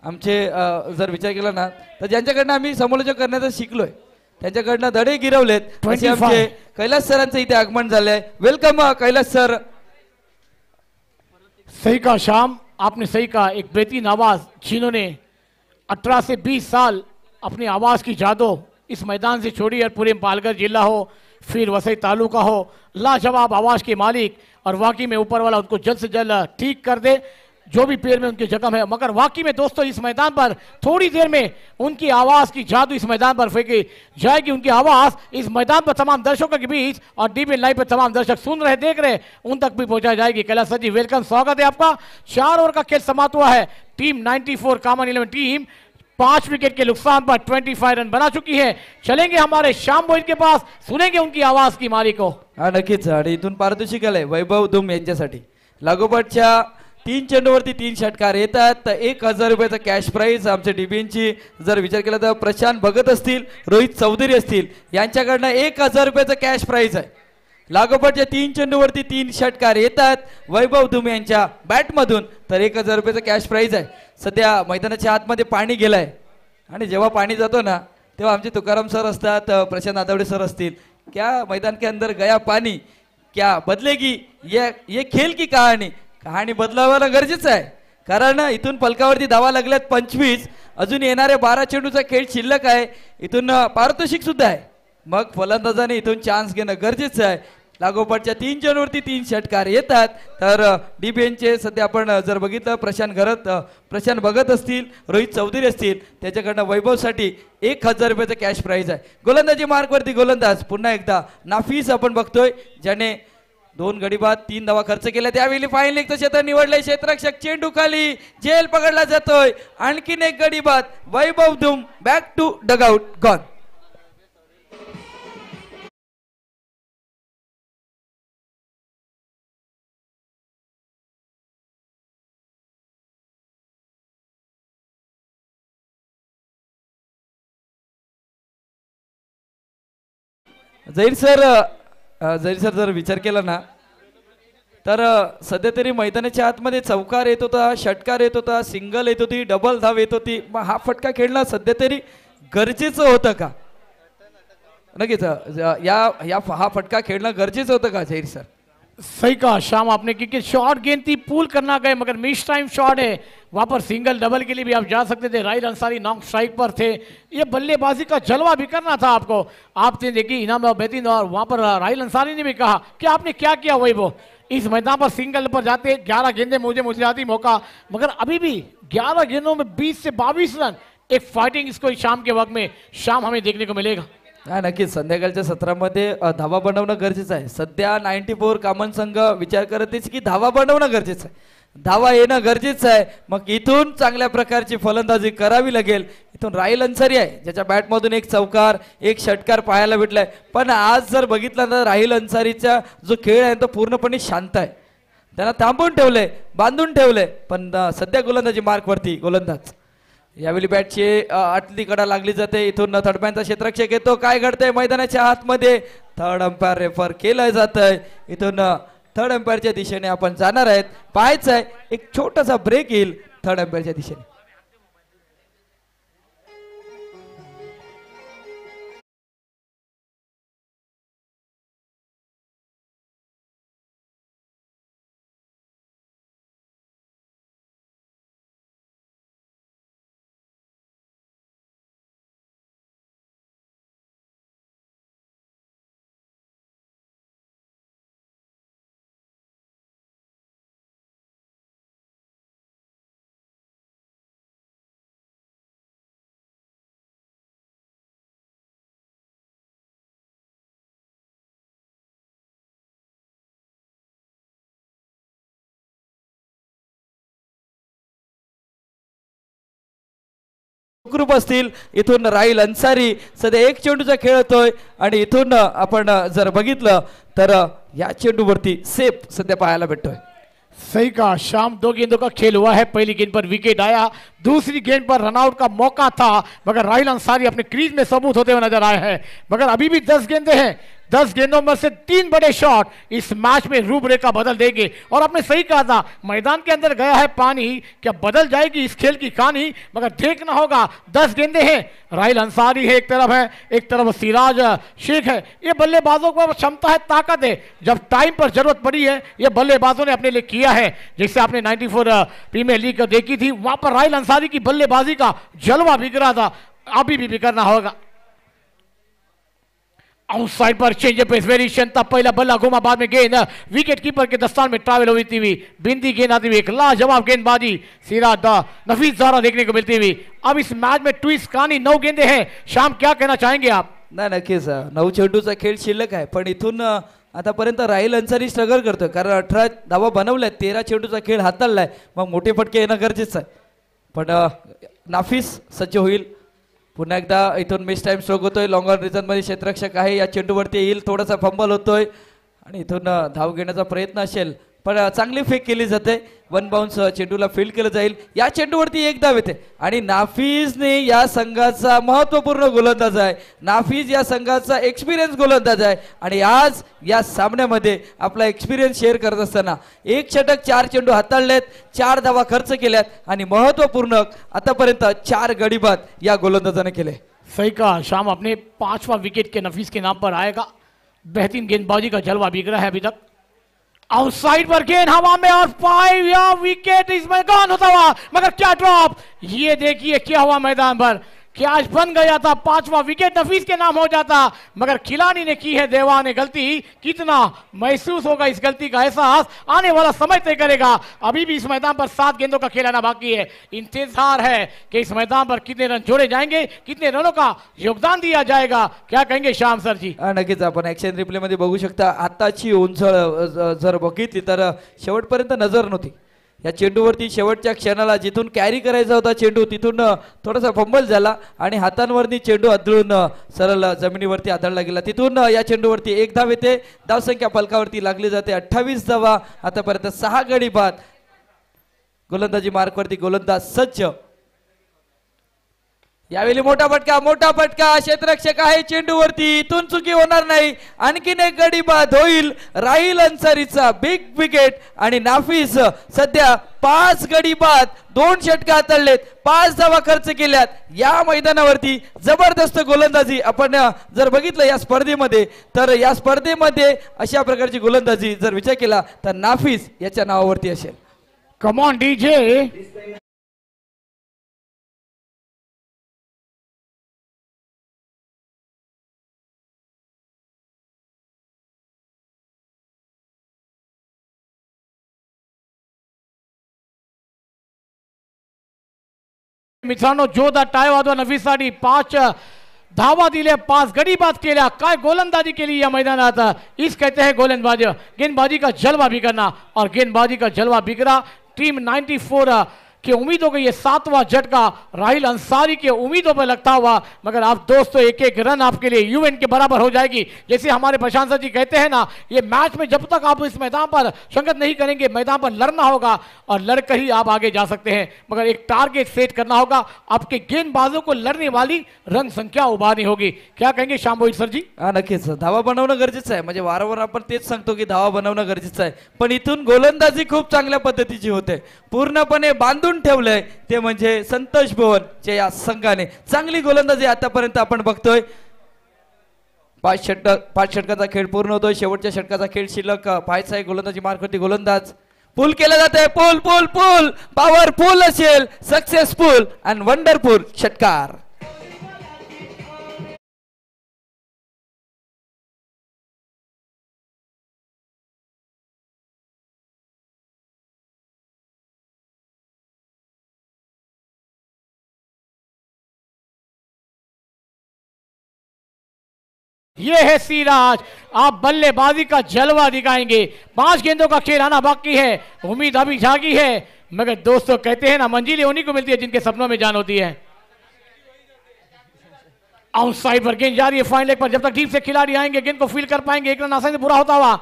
आमचे जर विचार केला ना तर ज्यांच्याकडनं आम्ही समालोचन करण्याचं शिकलोय त्यांच्याकडनं धडे गिरवलेत असे आमचे कैलास सरांचं इथे आगमन झालंय. Welcome Kailas sir. सही कहा शाम, आपने सही कहा। एक बेहतरीन आवाज जिन्होंने 18 से 20 साल अपनी आवाज की जादू इस मैदान से छोड़ी और पूरे पालघर जिला हो फिर वसई तालुका हो, लाजवाब आवाज के मालिक। और वाकई में ऊपर वाला उनको जल्द से जल्द ठीक कर दे जो भी पैर में उनके जख्म है। मगर वाकई में दोस्तों इस मैदान पर थोड़ी देर में उनकी आवाज की जादू इस मैदान पर फेंकी जाएगी। उनकी आवाज इस मैदान पर तमाम दर्शकों के बीच और डीबी लाइव पर तमाम दर्शक सुन रहे देख रहे उन तक भी पहुंचाई जाएगी। कैलाश सर जी वेलकम, स्वागत है आपका। 4 ओवर का खेल समाप्त हुआ है। टीम 94 कॉमन 11 टीम 5 विकेट के नुकसान पर 25 रन बना चुकी है। चलेंगे हमारे श्याम बोईद के पास, सुनेंगे उनकी आवाज की मालिक को। हा नक्कीच. आणि इथून पारितोषिक आलंय वैभव धुम यांच्यासाठी. लागोपाठच्या 3 चेंडूवरती 3 षटकार येतात तर 1000 रुपयाचा कॅश प्राइज. आमच्या डीबीएनची जर विचार केला तर प्रशांत भगत असतील, रोहित चौधरी असतील यांच्याकडनं 1000 रुपयाचा कॅश प्राइज आहे. लागोपाठच्या 3 चेंडूवरती 3 षटकार येतात वैभव धुमे यांच्या बॅटमधून तर 1000 रुपयाचा कॅश प्राइज आहे. सध्या मैदानाच्या आतमध्ये पाणी गेलंय आणि जेव्हा पाणी जातो ना तेव्हा आमचे तुकाराम सर असतात, प्रशांत आदवडे सर असतील, क्या मैदान के अंदर गया पानी क्या बदलेगी ये खेल की कहाणी बदलावणं गरजेचं आहे. कारण इथून फलकावरती धावा लागल्यात 25, अजून येणारे 12 चेंडूचा खेळ शिल्लक आहे. इथून पारितोषिक सुद्धा आहे. मग फलंदाजाने इथून चान्स घेणं गरजेचं आहे. लागोपाठच्या 3 चेंडूवरती 3 षटकार येतात तर डीबीएनचे सध्या आपण जर बघितलं प्रशांत भगत असतील, रोहित चौधरी असतील त्याच्याकडनं वैभवसाठी 1000 रुपयाचा कॅश प्राइज आहे. गोलंदाजी मार्कवरती गोलंदाज पुन्हा एकदा नाफीस आपण बघतोय ज्याने 2 गडी बाद 3 धावा खर्च केल्या. त्यावेळी फाईन लेगचं क्षेत्र निवडलंय. क्षेत्ररक्षक चेंडू खाली, झेल पकडला जातोय. आणखीन एक गडी बाद. Vaibhav Dhum back to dugout gone. जैर सर जर विचार केला ना तर सध्या तरी मैदानाच्या आतमध्ये चौकार येत होता, षटकार येत होता, सिंगल येत होती, डबल धाव येत होती. मग हा फटका खेळणं सध्या तरी गरजेचं होतं का? नक्कीच हा फटका खेळणं गरजेचं होतं का जैर सर? सही कहा शाम आपने, क्योंकि शॉर्ट गेंद थी, पूल करना गए मगर मिस टाइम शॉट है। वहां पर सिंगल डबल के लिए भी आप जा सकते थे। राहिल अंसारी नॉक स्ट्राइक पर थे। ये बल्लेबाजी का जलवा भी करना था आपको। आपने देखी इनाम और बेहतरीन, और वहां पर राहिल अंसारी ने भी कहा कि आपने क्या किया वैभव, इस मैदान पर सिंगल पर जाते 11 गेंदे मुझे आती मौका, मगर अभी भी 11 गेंदों में 20 से 22 रन एक फाइटिंग इसको शाम के वक्त में शाम हमें देखने को मिलेगा। हा नक्कीच. संध्याकाळच्या सत्रामध्ये धावा बनवणं गरजेचं आहे. सध्या 94 कामन संघ विचार करतेच की धावा बनवणं गरजेचं आहे, धावा येणं गरजेचं आहे. मग इथून चांगल्या प्रकारची फलंदाजी करावी लागेल. इथून राहिल अन्सारी आहे ज्याच्या बॅटमधून एक चौकार एक षटकार पाहायला भेटलाय. पण आज जर बघितलं तर राहिल अन्सारीचा जो खेळ आहे तो पूर्णपणे शांत आहे. त्यांना थांबून ठेवले, बांधून ठेवले, पण सध्या गोलंदाजी मार्कवरती गोलंदाज. यावेळी बॅटची आतली कडा लागली जाते. इथून थर्ड मॅनचा क्षेत्ररक्षक येतो. काय घडतंय मैदानाच्या आतमध्ये? थर्ड अंपायर रेफर केलं जात आहे. इथून थर्ड अंपायरच्या दिशेने आपण जाणार आहेत. पाहायचं आहे एक छोटासा ब्रेक येईल थर्ड अंपायरच्या दिशेने. ग्रुप असतील. इथून राहिल अन्सारी सध्या एक चेंडूचा खेळ होतोय आणि इथून आपण जर बघितलं तर या चेंडूवरती सेफ सध्या पाहायला भेटतोय. सही कहा शाम, 2 गेंदों का खेल हुआ है. पहली गेंद पर विकेट आया, दूसरी गेंद पर रनआउट का मौका था, मगर राहिल अंसारी अपने क्रीज में सबूत होते हुए नजर आए हैं. मगर अभी भी 10 गेंदें हैं. 10 गेंदों में से 3 बड़े शॉट इस मैच में रूपरेखा बदल देंगे. और आपने सही कहा था, मैदान के अंदर गया है पानी, क्या बदल जाएगी इस खेल की कहानी? मगर देखना होगा. 10 गेंदें हैं. राहिल अंसारी है एक तरफ, है एक तरफ सिराज शेख है. ये बल्लेबाजों को क्षमता है, ताकत है. जब टाइम पर जरूरत पड़ी है ये बल्लेबाजों ने अपने लिए किया है. जैसे आपने 94 प्रीमियर लीग को देखी थी, वहां पर राहिल अंसारी की बल्लेबाजी का जलवा बिगड़ा था. अभी भी बिगड़ना होगा. आउटसाइड पर चेंज पेस वेरिएशन था. पहला बल्ला घुमा, बाद में गेंद विकेट कीपर के दस्तान में ट्रैवल होती हुई बिंदी गेंद आती हुई एक लाजवाब गेंदबाजी सिराज नफीस द्वारा देखने को मिलती हुई. अब इस मैच में ट्विस्ट कहानी. 9 गेंदें हैं. शाम क्या कहना चाहेंगे आप? नाही नक्कीच 9 चेंडूचा खेळ शिल्लक आहे, पण इथून आतापर्यंत राहिल अन्सारी स्ट्रगल करतोय कारण 18 धावा बनवल्यात, 13 चेंडूचा खेळ हाताळलाय. मग मोठे फटके येणं गरजेचं आहे. पण नाफिस सज्ज होईल. पुन्हा एकदा इथून मिस टाइम स्ट्रोक होतोय. लॉंगर रिझन मध्ये क्षेत्ररक्षक आहे. या चेंडूवरती येईल, थोडासा फंबल होतोय आणि इथून धाव घेण्याचा प्रयत्न असेल, पण चांगली फेक केली जाते. 1 बाउन्स चेंडूला फील्ड केलं जाईल. या चेंडूवरती एक धाव येते आणि नाफिजने या संघाचा महत्वपूर्ण गोलंदाज आहे. नाफिज या संघाचा एक्सपिरियन्स गोलंदाज आहे आणि आज या सामन्यामध्ये आपला एक्सपिरियन्स शेअर करत असताना 1 षटक 4 चेंडू हाताळलेत, 4 धावा खर्च केल्यात आणि महत्वपूर्ण आतापर्यंत 4 गडी बाद या गोलंदाजाने केले. सही कहा शाम, अपने 5वां विकेट के नफीस के नाम पर आएगा. बेहतरीन गेंदबाजी का जलवा बिगड़ा है अभी तक. आउटसाइड पर गेंद हवा में और 5 या विकेट इसमें गॉन होता हुआ, मगर क्या ड्रॉप. ये देखिए क्या हुआ मैदान पर. कैच बन गया था, 5वां विकेट नफीस के नाम हो जाता, मगर खिलाड़ी ने की है देवा ने गलती. कितना महसूस होगा इस गलती का एहसास आने वाला समय तय करेगा. अभी भी इस मैदान पर 7 गेंदों का खेल आना बाकी है. इंतजार है कि इस मैदान पर कितने रन जोड़े जाएंगे, कितने रनों का योगदान दिया जाएगा. क्या कहेंगे श्याम सर जी? नक्कीच आपण ऍक्शन रिप्ले मध्ये बघू शकता. आताची उंचळ जर बघितली तर शेवटपर्यंत नजर नव्हती. या चेंडूवरती शेवटच्या क्षणाला जिथून कॅरी करायचा होता चेंडू तिथून थोडासा फंबल झाला आणि हातांवरती चेंडू आदळून सरळ जमिनीवरती आदळला गेला. तिथून या चेंडूवरती 1 धाव येते. धावसंख्या फलकावरती लागली जाते 28 धावा. आतापर्यंत 6 गडी बाद. गोलंदाजी मार्कवरती गोलंदाज सज्ज. यावेळी मोठा फटका क्षेत्ररक्षक आहे चेंडूवरती. इथून चुकी होणार नाही. आणखीन एक गडी बाद होईल. राहिल अन्सारीचा बिग विकेट आणि नाफिस सध्या 5 गडी बाद, 2 षटका हाताळलेत, 5 धावा खर्च केल्यात. या मैदानावरती जबरदस्त गोलंदाजी आपण जर बघितलं या स्पर्धेमध्ये, तर या स्पर्धेमध्ये अशा प्रकारची गोलंदाजी जर विचार केला तर नाफिस याच्या नावावरती असेल. Come on DJ. मित्रांनो, जोरदार टाळ्या वाजवा नफीससाठी. 5 धावा दिल्या, 5 गडी बाद केल्या. काय गोलंदाजी केली या मैदानात. इस कहते हैं गेंदबाजी का जलवा बिगड़ना, और गेंदबाजी का जलवा बिगड़ा. टीम 94 कि उम्मीदों का ये 7वां झटका राहिल अंसारी के उम्मीदों पर लगता हुआ, मगर आप दोस्तों एक एक रन आपके लिए यूएन के बराबर हो जाएगी। जैसे हमारे प्रशांत जी कहते हैं ना, ये मैच में जब तक आप इस मैदान पर संगत नहीं करेंगे, मैदान पर लड़ना होगा और लड़कर ही आप आगे जा सकते हैं, मगर एक टारगेट सेट करना होगा। आपके गेंदबाजों को लड़ने वाली रन संख्या उभारनी होगी। क्या कहेंगे श्याम मोहित सर जी? हा नक्कीच, धावा बनवणं गरजेचं आहे. म्हणजे वारंवार आपण तेच सांगतो की धावा बनवणं गरजेचं आहे, पण इथून गोलंदाजी खूप चांगल्या पद्धतीची होते. पूर्णपणे बांधून ठेवलंय ते म्हणजे संतोष भवनच्या या संघाने. चांगली गोलंदाजी आतापर्यंत आपण बघतोय. 5 षटकाचा खेळ पूर्ण होतोय. शेवटच्या षटकाचा खेळ शिल्लक पाहायचा आहे. गोलंदाजी मार्कवरती गोलंदाज पुल केला जात आहे. पुल पुल पुल पॉवरफुल असेल, सक्सेसफुल अँड वंडरफुल षटकार. ये है सिराज, आप बल्लेबाजी का जलवा दिखाएंगे। 5 गेंदों का खेल आना बाकी है, उम्मीद अभी जागी है, मगर दोस्तों कहते हैं ना, मंजिलें उन्हीं को मिलती है जिनके सपनों में जान होती है। आउटसाइड पर गेंद जा रही है फाइन लेग पर। जब तक डीप से खिलाड़ी आएंगे गेंद को फील कर पाएंगे। एक रन आसानी से पूरा होता हुआ,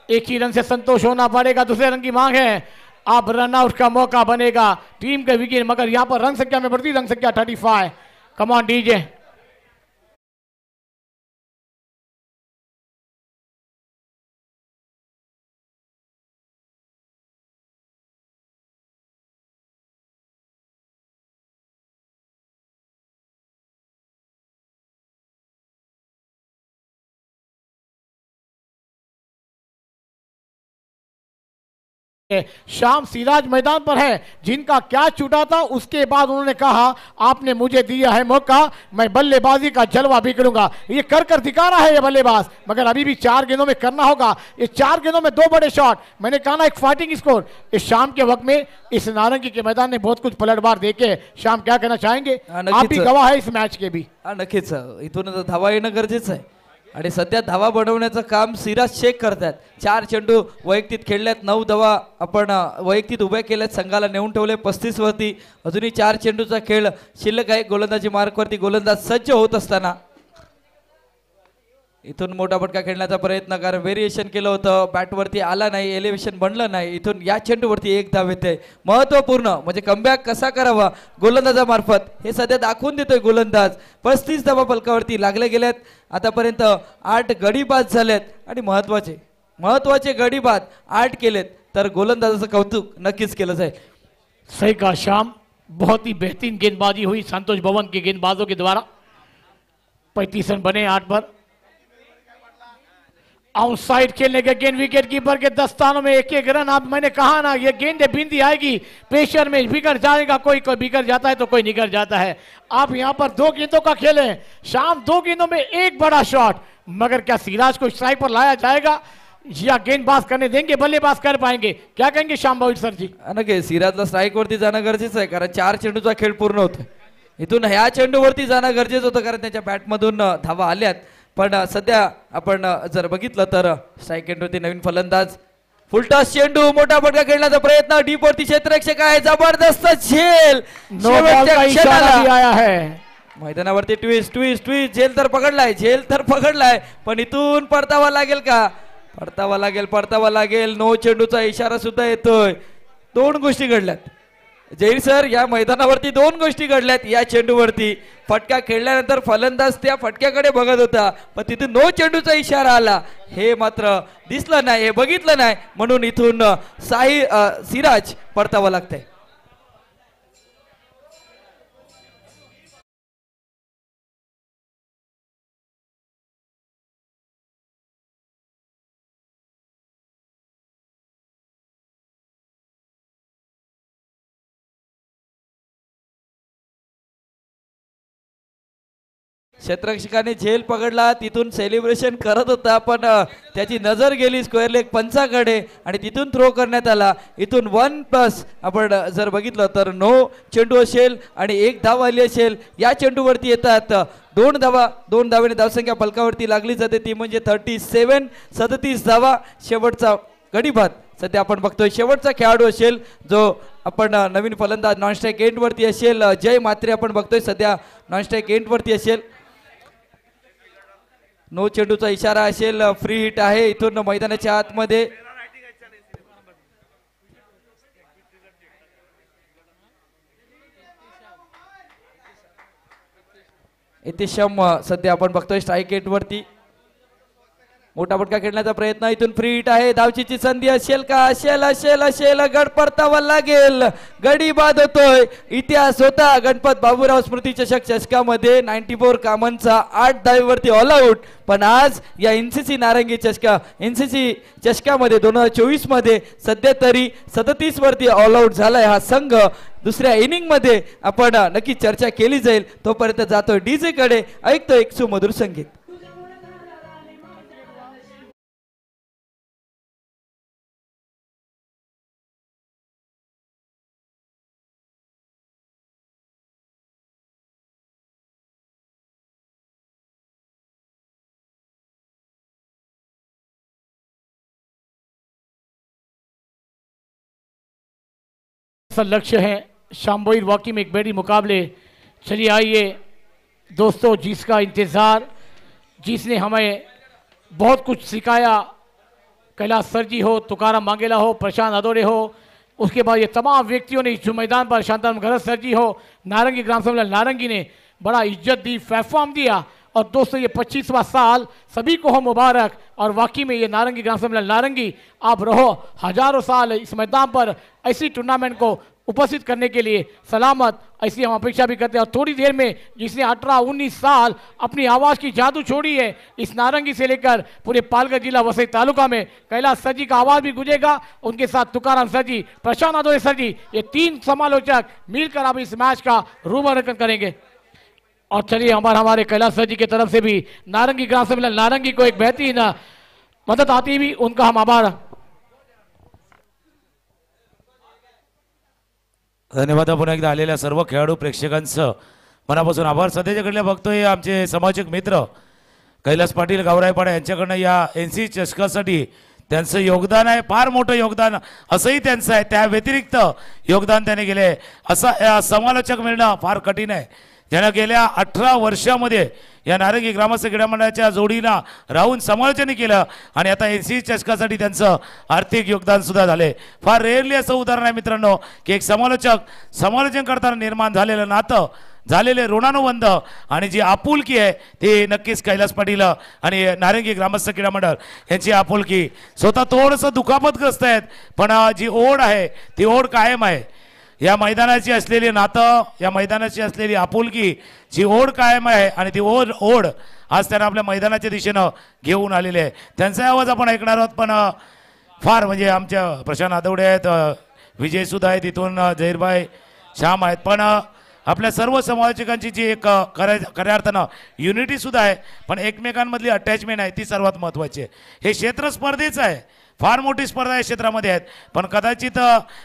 एक ही रन से संतोष होना पड़ेगा। दूसरे रन की मांग है, अब रन आउट का मौका बनेगा टीम के विकेट, मगर यहां पर रन संख्या में बढ़ती, रन संख्या 35। Come on DJ. Shyam Siraj मैदान पर है, जिनका क्या छूटा था, उसके बाद उन्होंने कहा आपने मुझे दिया है मौका, मैं बल्लेबाजी का जलवा भी करूंगा। ये कर कर दिखा रहा है ये बल्लेबाज, मगर अभी भी 4 गेंदों में करना होगा। ये 4 गेंदों में 2 बड़े शॉट, मैंने कहा ना एक फाइटिंग स्कोर। इस शाम के वक्त में इस नारंगी के मैदान ने बहुत कुछ पलटवार देके, शाम क्या कहना चाहेंगे? आप भी गवाह है इस मैच के भी। नक्कीच, इथून धावा येणं गरजेचं आहे आणि सध्या धावा बनवण्याचं काम सिराज शेख करतात. 4 चेंडू वैयक्तिक खेळल्यात, 9 धावा आपण वैयक्तिक उभ्या केल्यात, संघाला नेऊन ठेवले 35 वरती. अजूनही 4 चेंडूचा खेळ शिल्लक आहे. गोलंदाजी मार्कवरती गोलंदाज सज्ज होत असताना इथून मोठा फटका खेळण्याचा प्रयत्न, कारण व्हेरिएशन केलं होतं, बॅटवरती आला नाही, एलिव्हेशन बनलं नाही. इथून या चेंडूवरती 1 धाव येते. महत्वपूर्ण म्हणजे कमबॅक कसा करावा गोलंदाजामार्फत हे सध्या दाखवून देतोय गोलंदाज. 35 धावा फलकावरती लागले गेल्यात. आतापर्यंत 8 गडी बाद झालेत आणि महत्वाचे गडी बाद 8 केलेत, तर गोलंदाजाचं कौतुक नक्कीच केलं जाईल. सही कहा शाम, बहुत ही बेहतरीन गेंदबाजी हुई संतोष भवन के गेंदबाजों के द्वारा। 35 रन बने 8 पर। आउटसाइड खेलने के गेंद विकेट कीपर के दस्तानों में 1-1 रन। अब मैंने कहा ना, ये गेंद बिंदी आएगी, प्रेशर में बिगड़ जाएगा, कोई बिगड़ जाता है तो कोई निकल जाता है। आप यहां पर 2 गेंदों का खेल है, शाम 2 गेंदों में 1 बड़ा शॉट, मगर क्या सिराज को स्ट्राइक पर लाया जाएगा या गेंदबाज करने देंगे, बल्लेबाज कर पाएंगे? क्या कहेंगे श्याम भाई सर जी? नक्की सिराजला स्ट्राइक वरती जाणं गरजेचं आहे, कारण 4 चेंडूचा खेळ पूर्ण होतोय. इथून ह्या चेंडूवरती जाणं गरजेचं होतं, कारण त्याच्या बॅटमधून धावा आल्यात. पण सध्या आपण जर बघितलं तर स्ट्राइक एंडवरती नवीन फलंदाज. फुलटॉस चेंडू, मोठा फटका खेळण्याचा प्रयत्न, डीप वरती क्षेत्ररक्षक आहे, जबरदस्त झेल. आया है मैदानावरती ट्विस्ट ट्विस्ट ट्विस्ट, झेल तर पकडलाय, पण इथून परतावा लागेल का? परतावा लागेल. नो चेंडूचा इशारा सुद्धा येतोय. 2 गोष्टी घडल्यात जैर सर, या मैदानावरती 2 गोष्टी घडल्यात. या चेंडूवरती फटका खेळल्यानंतर फलंदाज त्या फटक्याकडे बघत होता, पण तिथे नो चेंडूचा इशारा आला, हे मात्र दिसलं नाही, हे बघितलं नाही, म्हणून इथून सिराज परतावा लागतंय. क्षेत्ररक्षकाने झेल पकडला, तिथून सेलिब्रेशन करत होता, पण त्याची नजर गेली स्क्वेअर लेग पंचाकडे आणि तिथून थ्रो करण्यात आला. इथून 1+ आपण जर बघितलं तर 9 चेंडू असेल आणि 1 धाव आली असेल. या चेंडूवरती येतात 2 धावा. 2 धावेने धावसंख्या फलकावरती लागली जाते, ती म्हणजे 37. 37 धावा. शेवटचा गडी बाद सध्या आपण बघतोय शेवटचा खेळाडू असेल जो आपण नवीन फलंदाज नॉन स्ट्राईक एंड वरती असेल जय म्हात्रे आपण बघतोय सध्या नॉन स्ट्राईक एंड वरती असेल. नो चेंडूचा इशारा असेल. फ्री हिट आहे इथून मैदानाच्या आतमध्ये. इतिशम सध्या आपण बघतोय स्ट्राईक एंड वरती. मोठा फटका खेळण्याचा प्रयत्न. इथून फ्री हिट आहे. धावचीची संधी असेल का? असेल असेल असेल. गड परतावा लागेल. गडी बाद होतोय. इतिहास होता गणपत बाबूराव स्मृती चषक चषकामध्ये 94 कामांचा 8 धावेवरती ऑल आउट. पण आज या एनसीसी नारंगी एनसीसी चषकामध्ये 2024 मध्ये सध्या तरी 37 वरती ऑल आउट झालाय हा संघ. दुसऱ्या इनिंग मध्ये आपण नक्की चर्चा केली जाईल. तोपर्यंत जातोय डीजे कडे. ऐकतोय एक सुमधुर संगीत. लक्ष्य है शाम्बोईर वॉकी में एक बड़ी मुकाबले. चलिए आइए दोस्तों, जिसका इंतज़ार, जिसने हमें बहुत कुछ सिखाया, कैलाश सर जी हो, तुकाराम मांगेला हो, प्रशांत अदोरे हो, उसके बाद ये तमाम व्यक्तियों ने इस मैदान पर शांताराम घरत सर जी हो, नारंगी ग्राम सम्मेलन नारंगी ने बड़ा इज्जत दी, प्लेटफॉर्म दिया. और दोस्तों ये 25वां साल सभी को हो मुबारक. और वाकई में ये नारंगी ग्राम सम्मेलन नारंगी आप रहो हजारों साल इस मैदान पर ऐसी टूर्नामेंट को उपस्थित करने के लिए सलामत. ऐसी हम अपेक्षा भी करते हैं. और थोड़ी देर में जिसने 18-19 साल अपनी आवाज़ की जादू छोड़ी है इस नारंगी से लेकर पूरे पालघर जिला वसई तालुका में, कैलाश सर जी का आवाज़ भी गुंजेगा. उनके साथ तुकाराम सर जी, प्रशांत अदोरे सर जी, ये 3 समालोचक मिलकर अब इस मैच का रूपरेखन करेंगे. और चलिए हमारे कैलाश सर जी की तरफ से भी नारंगी ग्राम सम्मेलन नारंगी को एक बेहतरीन मदद आती भी उनका हम आभार. धन्यवाद. पुन्हा एकदा आलेल्या सर्व खेळाडू प्रेक्षकांचं मनापासून आभार. सध्याच्याकडल्या बघतोय आमचे सामाजिक मित्र कैलास पाटील गावरायपाडा यांच्याकडनं या एनसी चषकासाठी त्यांचं योगदान आहे, फार मोठं योगदान असंही त्यांचं आहे. त्या व्यतिरिक्त योगदान त्याने केले. असा समालोचक मिळणं फार कठीण आहे. ज्यानं गेल्या 18 वर्षामध्ये या नारंगी ग्रामस्थ क्रीडा मंडळाच्या जोडीला राहून समालोचन केलं आणि आता एनसी चषकासाठी त्यांचं आर्थिक योगदान सुद्धा झाले. फार रेअरली असं उदाहरण आहे मित्रांनो की एक समालोचन करताना निर्माण झालेलं नातं, झालेले ऋणानुबंध आणि जी आपुलकी आहे ती नक्कीच कैलास पाटील आणि नारंगी ग्रामस्थ क्रीडा मंडळ यांची आपुलकी. स्वतः थोडंसं दुखापतग्रस्त आहेत पण जी ओढ आहे ती ओढ कायम आहे. या मैदानाची असलेली नातं, या मैदानाची असलेली आपुलकी, जी ओढ कायम आहे आणि ती ओढ आज त्यांना आपल्या मैदानाच्या दिशेनं घेऊन आलेले आहे. त्यांचा आवाज आपण ऐकणार आहोत. पण फार म्हणजे आमच्या प्रशांत आदवडे आहेत, विजयसुद्धा आहेत, इथून जहीरभाई श्याम आहेत. पण आपल्या सर्व समालोचकांची जी एक खऱ्या अर्थानं युनिटीसुद्धा आहे पण एकमेकांमधली अटॅचमेंट आहे ती सर्वात महत्त्वाची आहे. हे क्षेत्र स्पर्धेचं आहे, फार मोठी स्पर्धा या क्षेत्रामध्ये आहेत. पण कदाचित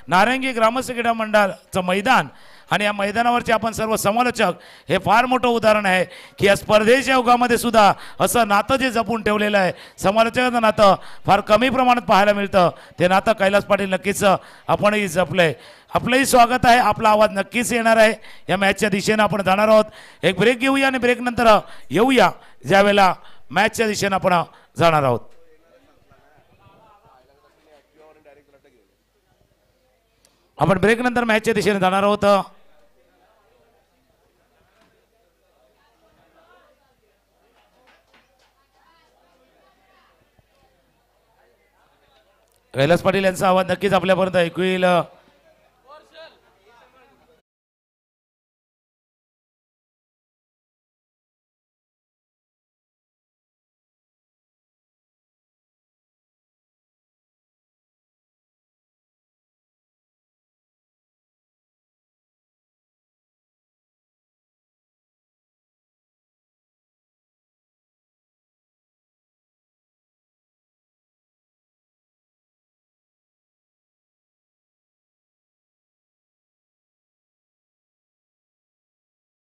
नारंगी ग्रामस्थ क्रीडा मंडळाचं मैदान आणि या मैदानावरचे आपण सर्व समालोचक हे फार मोठं उदाहरण आहे की या स्पर्धेच्या युगामध्ये सुद्धा असं नातं जे जपून ठेवलेलं आहे, समालोचकाचं नातं फार कमी प्रमाणात पाहायला मिळतं. ते नातं कैलास पाटील नक्कीच आपणही जपलंय. आपलंही स्वागत आहे. आपला आवाज नक्कीच येणार आहे. या मॅचच्या दिशेनं आपण जाणार आहोत. एक ब्रेक घेऊया आणि ब्रेक नंतर येऊया ज्यावेळेला मॅचच्या दिशेनं आपण जाणार आहोत. आपण ब्रेक नंतर मॅचच्या दिशेने जाणार आहोत. कैलास पाटील यांचा आवाज नक्कीच आपल्यापर्यंत ऐकू येईल.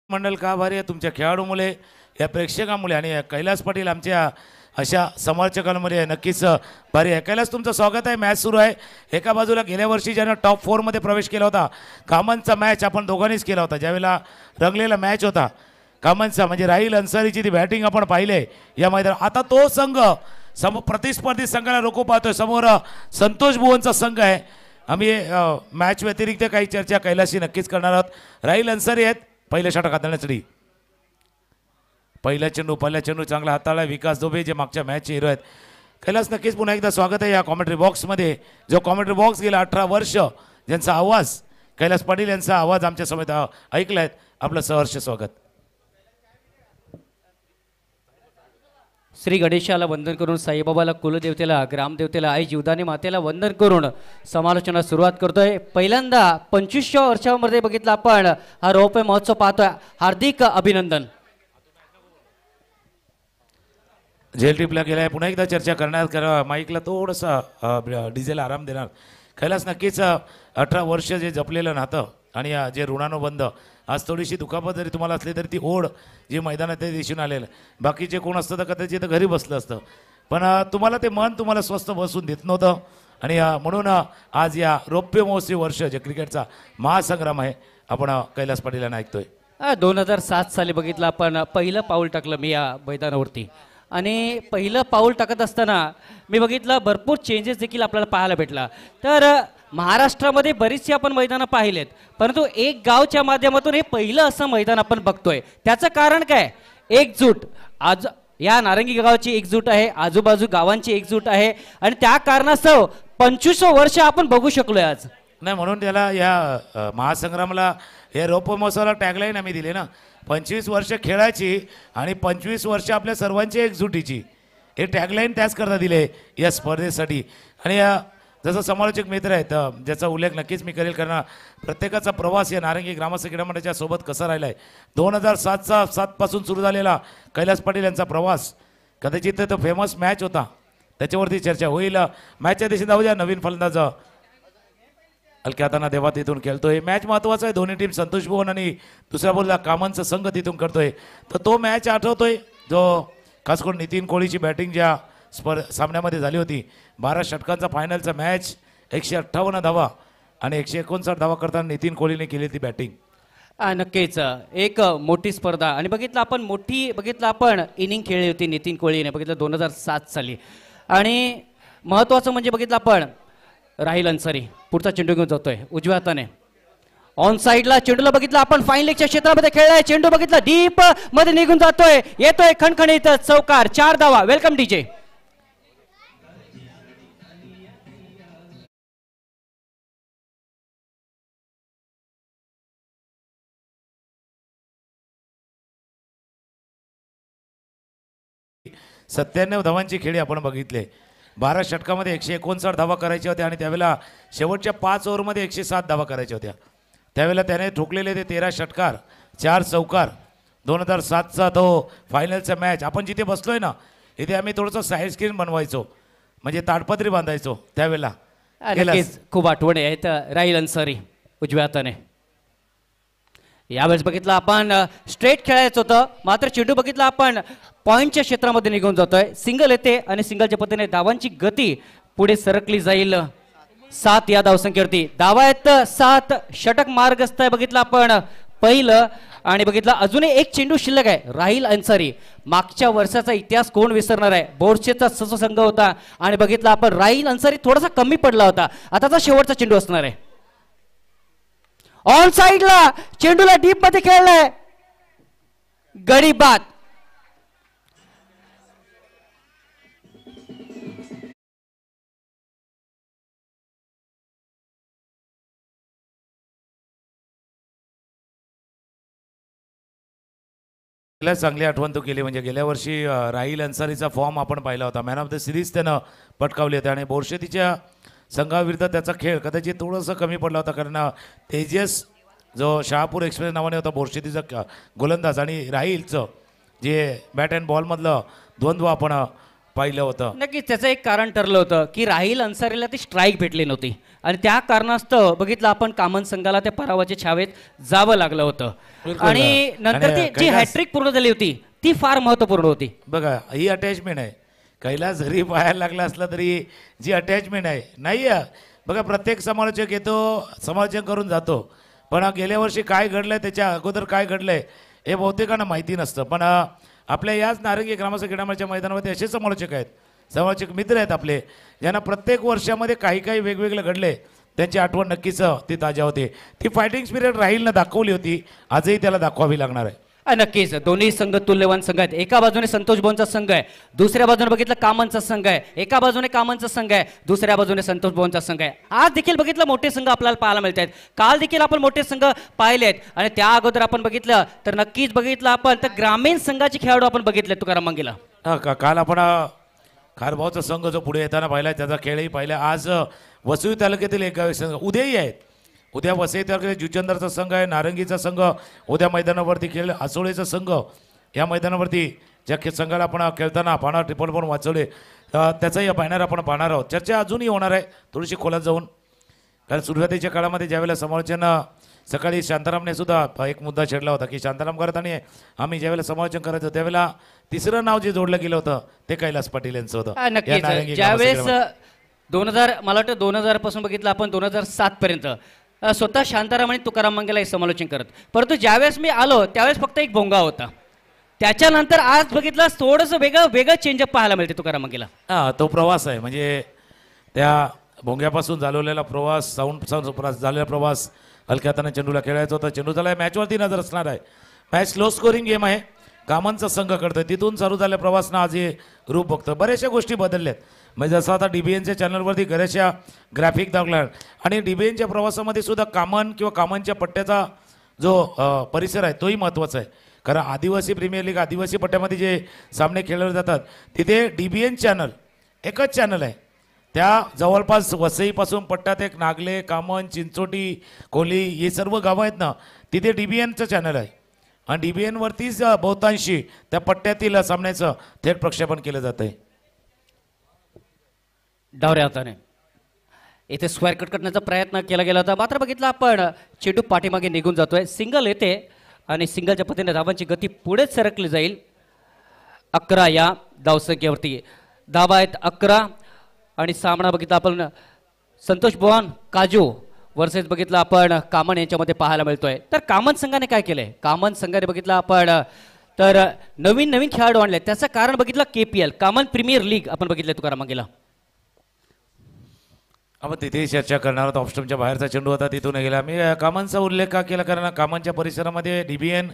मंडळ का भारी आहे तुमच्या खेळाडूमुळे, या प्रेक्षकामुळे आणि कैलास पाटील आमच्या अशा समालोचकांमध्ये नक्कीच भारी आहे. कैलास तुमचं स्वागत आहे. मॅच सुरू आहे. एका बाजूला गेल्या वर्षी ज्यानं टॉप 4मध्ये प्रवेश केला होता कामनचा मॅच आपण दोघांनीच केला होता, ज्यावेळेला रंगलेला मॅच होता कामनचा, म्हणजे राहील अन्सारीची ती बॅटिंग आपण पाहिले या मैदानात. आता तो संघ प्रतिस्पर्धी संघाला रोखू पाहतोय. समोर संतोष भुवनचा संघ आहे. आम्ही मॅच व्यतिरिक्त काही चर्चा कैलाशी नक्कीच करणार आहोत. राहील अन्सारी आहेत पहिल्या षटक हाताळण्यासाठी. पहिला चेंडू चांगला हाताळला विकास दुबे जे मागच्या मॅचचे हिरो आहेत. कैलास नक्कीच पुन्हा एकदा स्वागत आहे या कॉमेंट्री बॉक्समध्ये. जो कॉमेंट्री बॉक्स गेला 18 वर्ष ज्यांचा आवाज कैलास पाटील यांचा आवाज आमच्या समेत ऐकला आहे, आपलं सहर्ष स्वागत. श्री गणेशाला वंदन करून, साईबाबाला कुलदेवतेला, ग्रामदेवतेला, आई जीवदानी मातेला वंदन करून समालोचना सुरुवात करतोय. पहिल्यांदा 25व्या वर्षामध्ये बघितलं आपण हा रौप्य महोत्सव पाहतोय. हार्दिक अभिनंदन. जेल ट्रिपला गेलाय. पुन्हा एकदा चर्चा करणार माईकला थोडंसं डिझेल आराम देणार. कैलास नक्कीच 18 वर्ष जे जपलेलं नातं आणि जे ऋणानुबंध, आज थोडीशी दुखापत जरी तुम्हाला असली तरी ती ओढ जी मैदानात ते दिसून आलेलं. बाकीचे कोण असतं तर कदाचित घरी बसलं असतं, पण तुम्हाला ते मन तुम्हाला स्वस्थ बसून देत नव्हतं. आणि म्हणून आज या रौप्य महोत्सवी वर्ष जे क्रिकेटचा महासंग्राम आहे आपण कैलास पाटील यांना ऐकतोय. 2007 साली बघितलं आपण पहिलं पाऊल टाकलं मी या मैदानावरती. आणि पहिलं पाऊल टाकत असताना मी बघितलं भरपूर चेंजेस देखील आपल्याला पाहायला भेटला. तर महाराष्ट्रामध्ये बरीचशी आपण मैदानं पाहिलेत, परंतु एक गावच्या माध्यमातून हे पहिलं असं मैदान आपण बघतोय. त्याचं कारण काय? एकजूट. आज या नारंगी गावाची एकजूट आहे, आजूबाजू गावांची एकजूट आहे, आणि त्या कारणास्तव 25 वर्ष आपण बघू शकलोय आज. नाही, म्हणून त्याला या महासंग्रामाला हे रौप्य महोत्सवाला टॅगलाईन आम्ही दिले ना, 25 वर्ष खेळाची आणि 25 वर्ष आपल्या सर्वांची एकजुटीची, हे टॅगलाईन त्याच करता दिले या स्पर्धेसाठी. आणि जसं समालोचक मित्र आहेत ज्याचा उल्लेख नक्कीच मी करेल, कारण प्रत्येकाचा प्रवास या नारंगी ग्रामस्थ क्रीडा मंडळाच्या सोबत कसा राहिला आहे. 2007 पासून सुरू झालेला कैलास पाटील यांचा प्रवास, कदाचित तो फेमस मॅच होता त्याच्यावरती चर्चा होईल. मॅचच्या दिवशी जाऊ द्या. नवीन फलंदाज हलक्या हाताना देवा तिथून खेळतोय. मॅच महत्वाचा आहे. दोन्ही टीम संतोष भुवन आणि दुसऱ्या बोलला कामांचा संघ तिथून करतोय. तर तो मॅच आठवतोय जो खास करून नितीन कोहलीची बॅटिंग ज्या सामन्यामध्ये झाली होती. 12 षटकांचा फायनलचा मॅच, 158 धावा आणि 159 धावा करताना नितीन कोहलीने केली ती बॅटिंग. नक्कीच एक मोठी स्पर्धा. आणि बघितलं आपण इनिंग खेळली होती नितीन कोहलीने बघितलं 2007 साली. आणि महत्वाचं म्हणजे बघितलं आपण राहील अन्सारी पुढचा चेंडू घेऊन जातोय उजव्या हाताने ऑन साईडला. चेंडूला बघितलं आपण फाईन लेगच्या क्षेत्रामध्ये खेळलाय. चेंडू बघितला डीप मध्ये निघून जातोय, येतोय खणखणीत चौकार. 4 धावा. Welcome DJ. सत्त्याण्णव धावांची खेळी आपण बघितले. 12 षटकामध्ये 159 धावा करायच्या होत्या आणि त्यावेळेला शेवटच्या 5 ओव्हरमध्ये 107 धावा करायच्या होत्या. त्यावेळेला त्याने ठोकलेले ते 13 षटकार, 4 चौकार. 2007चा तो फायनलचा मॅच आपण जिथे बसलोय ना, इथे आम्ही थोडंसं साईड स्क्रीन बनवायचो, म्हणजे ताडपत्री बांधायचो त्यावेळेला. खूप आठवणी आहेत राहील अन्सारी उजव्या हाताने. यावेळेस बघितलं आपण स्ट्रेट खेळायचं होतं, मात्र चेंडू बघितला आपण पॉईंटच्या क्षेत्रामध्ये निघून जातोय. सिंगल येते आणि सिंगलच्या पद्धतीने धावांची गती पुढे सरकली जाईल. 7 या धावसंख्येवरती धावा आहेत. 7 षटक मार्गस्थ आहे बघितलं आपण पहिलं. आणि बघितलं अजूनही एक चेंडू शिल्लक आहे. राहील अन्सारी मागच्या वर्षाचा इतिहास कोण विसरणार आहे. बोर्डशेचा संघ होता आणि बघितलं आपण राहील अन्सारी थोडासा कमी पडला होता. आताचा शेवटचा चेंडू असणार आहे. ऑन साइडला चेंडूला डीप मध्ये खेळलाय. गडी बाद. चांगली आठवण तो केली. म्हणजे गेल्या वर्षी राहील अन्सारीचा फॉर्म आपण पाहिला होता. मॅन ऑफ द सिरीज त्यानं पटकावली होती आणि बोरशेतीच्या संघाविरुद्ध त्याचा खेळ कदाचित थोडंसं कमी पडला होता, कारण तेजस जो शहापूर एक्सप्रेस नावाने होता बोरशेतीचा गोलंदाज आणि राहीलचं जे बॅट अँड बॉलमधलं द्वंद्व आपण पाहिलं होतं. नक्कीच त्याचं एक कारण ठरलं होतं की राहील अन्सारीला ती स्ट्राईक भेटली नव्हती आणि त्या कारणास्तव बघितलं आपण कामन संघाला त्या पराभवाच्या छावेत जावं लागलं होतं. आणि नंतर ती जी हॅट्रिक पूर्ण झाली होती ती फार महत्त्वपूर्ण होती. बघा ही अटॅचमेंट आहे कैलास जरी पाहायला लागला असला तरी जी अटॅचमेंट आहे नाही आहे. बघा प्रत्येक समालोचक येतो समालोचन करून जातो, पण गेल्या वर्षी काय घडलंय त्याच्या अगोदर काय घडलंय हे बहुतेकांना माहिती नसतं. पण आपल्या याच नारंगी ग्रामस्थ क्रीडामंडळाच्या मैदानामध्ये असे समालोचक आहेत, समालोचक मित्र आहेत आपले, ज्यांना प्रत्येक वर्षामध्ये काही काही वेगवेगळे घडले त्यांची आठवण नक्कीच ती ताज्या होते. ती फायटिंग स्पिरिट राहील ना दाखवली होती, आजही त्याला दाखवावी लागणार आहे. नक्कीच दोन्ही संघ तुल्यवान संघ आहेत. एका बाजूने संतोष भवनचा संघ आहे, दुसऱ्या बाजूने बघितलं कामनचा संघ आहे. एका बाजूने कामनचा संघ आहे, दुसऱ्या बाजूने संतोष भवनचा संघ आहे. आज देखील बघितलं मोठे संघ आपल्याला पाहायला मिळत आहेत. काल देखील आपण मोठे संघ पाहिले आहेत आणि त्या अगोदर आपण बघितलं तर नक्कीच बघितलं आपण तर ग्रामीण संघाचे खेळाडू आपण बघितले तुकाराम मंगेला. काल आपण खारभावचा संघ जो पुढे येताना पाहिला त्याचा खेळही पाहिला. आज वसई तालुक्यातील एक संघ उद्याही आहेत. उद्या वसई तालुक्यातील जुचंदरचा संघ आहे, नारंगीचा संघ उद्या मैदानावरती खेळ, आसोळेचा संघ या मैदानावरती ज्या संघाला आपण खेळताना पाहणार ट्रिपल पण वाचवले त्याचाही बॅनर आपण पाहणार आहोत. चर्चा अजूनही होणार आहे थोडीशी खोलात जाऊन, कारण सुरुवातीच्या काळामध्ये ज्यावेळेला समालोचन सकाळी शांतारामने सुद्धा एक मुद्दा छेडला होता की शांताराम करत आणि आम्ही ज्यावेळेला समालोचन करायचो त्यावेळेला तिसरं नाव जे जोडलं गेलं होतं ते कैलास पाटील यांचं होतं. नक्कीच ज्यावेळेस 2000 मला वाटतं 2000 पासून बघितलं आपण 2007 पर्यंत स्वतः शांताराम आणि तुकाराम मंगेला हे समालोचन करत, परंतु ज्यावेळेस मी आलो त्यावेळेस फक्त एक भोंगा होता. त्याच्यानंतर आज बघितलं थोडंसं वेगळं चेंजअप पाहायला मिळते तुकाराम मंगेला. तो प्रवास आहे म्हणजे त्या भोंग्यापासून झालेला प्रवास, साऊंड झालेला प्रवास, हलक्या हाताने चेंडूला खेळायचं होतं. चेंडू झाला मॅचवरती नजर असणार आहे. मॅच लो स्कोरिंग गेम आहे, कामांचा संघ करतोय, तिथून चालू झालेल्या प्रवासनं आज हे रूप बघतो. बऱ्याचशा गोष्टी बदलल्यात म्हणजे जसं आता DBNच्या चॅनलवरती बऱ्याचशा ग्राफिक दाखवल्या आणि DBNच्या प्रवासामध्ये सुद्धा कामन किंवा कामांच्या पट्ट्याचा जो परिसर आहे तोही महत्त्वाचा आहे. कारण आदिवासी प्रीमियर लीग आदिवासी पट्ट्यामध्ये जे सामने खेळले जातात तिथे DBN चॅनल एकच चॅनल आहे. त्या जवळपास वसईपासून पट्ट्यात एक नागले, कामन, चिंचोटी, कोली हे सर्व गावं आहेत ना, तिथे DBNचं चॅनल आहे आणि DBNवरतीच बहुतांशी त्या पट्ट्यातील सामन्याचं थेट प्रक्षेपण केलं जातं आहे. डावऱ्या हाताने इथे स्क्वेअर कट करण्याचा प्रयत्न केला गेला होता, मात्र बघितलं आपण चेंडू पाठीमागे निघून जातोय. सिंगल येते आणि सिंगलच्या पद्धतीने धावांची गती पुढेच सरकली जाईल. 11 या धावसंख्येवरती धावा आहेत 11 आणि सामना बघितला आपण संतोष भवन काजू वर्सेस बघितलं आपण कामन यांच्यामध्ये पाहायला मिळतोय. तर कामन संघाने काय केलंय, कामन संघाने बघितलं आपण तर नवीन खेळाडू आणले. त्याचं कारण बघितलं KPL कामन प्रीमियर लीग आपण बघितलं तुकाराम मंगेला. आपण तिथेही चर्चा करणार आहोत. ऑफस्टमच्या बाहेरचा चेंडू होता तिथून गेला. मी कामांचा उल्लेख का केला कारण कामांच्या परिसरामध्ये DBN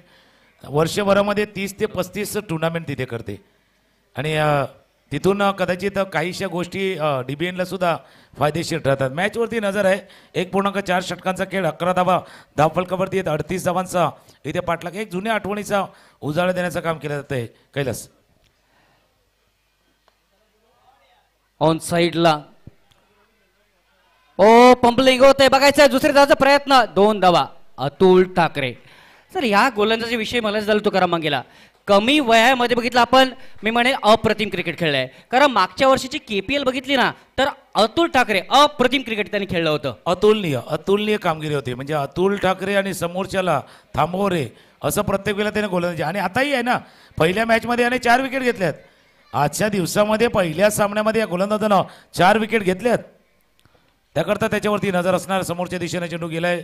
वर्षभरामध्ये 30 ते 35 टुर्नामेंट तिथे करते आणि तिथून कदाचित काहीशा गोष्टी DBNला सुद्धा फायदेशीर ठरतात. मॅचवरती नजर आहे. 1.4 षटकांचा खेळ, 11 धावा, धावफलकावरती 38 धावांचा इथे पाठलाग. एक जुन्या आठवणीचा उजाळा देण्याचं काम केलं जातं आहे. कैलास ऑन साईडला पंपलिंग होते बघायचं. दुसऱ्या धावाचा प्रयत्न, 2 धावा अतुल ठाकरे. सर या गोलंदाजी विषयी मला झालं तुकाराम मंगेला, कमी वयामध्ये बघितलं आपण मी म्हणेन अप्रतिम क्रिकेट खेळलंय. कारण मागच्या वर्षीची KPL बघितली ना तर अतुल ठाकरे अप्रतिम क्रिकेट त्यांनी खेळलं होतं. अतुलनीय कामगिरी होती. म्हणजे अतुल ठाकरे आणि समोरच्याला थांबव रे असं प्रत्येक वेळेला त्याने गोलंदाजी आणि आताही आहे ना, पहिल्या मॅचमध्ये याने 4 विकेट घेतल्यात. आजच्या दिवसामध्ये पहिल्या सामन्यामध्ये या गोलंदाजानं 4 विकेट घेतल्यात. त्याकरता त्याच्यावरती नजर असणार. समोरच्या दिशेने चेंडू गेलाय,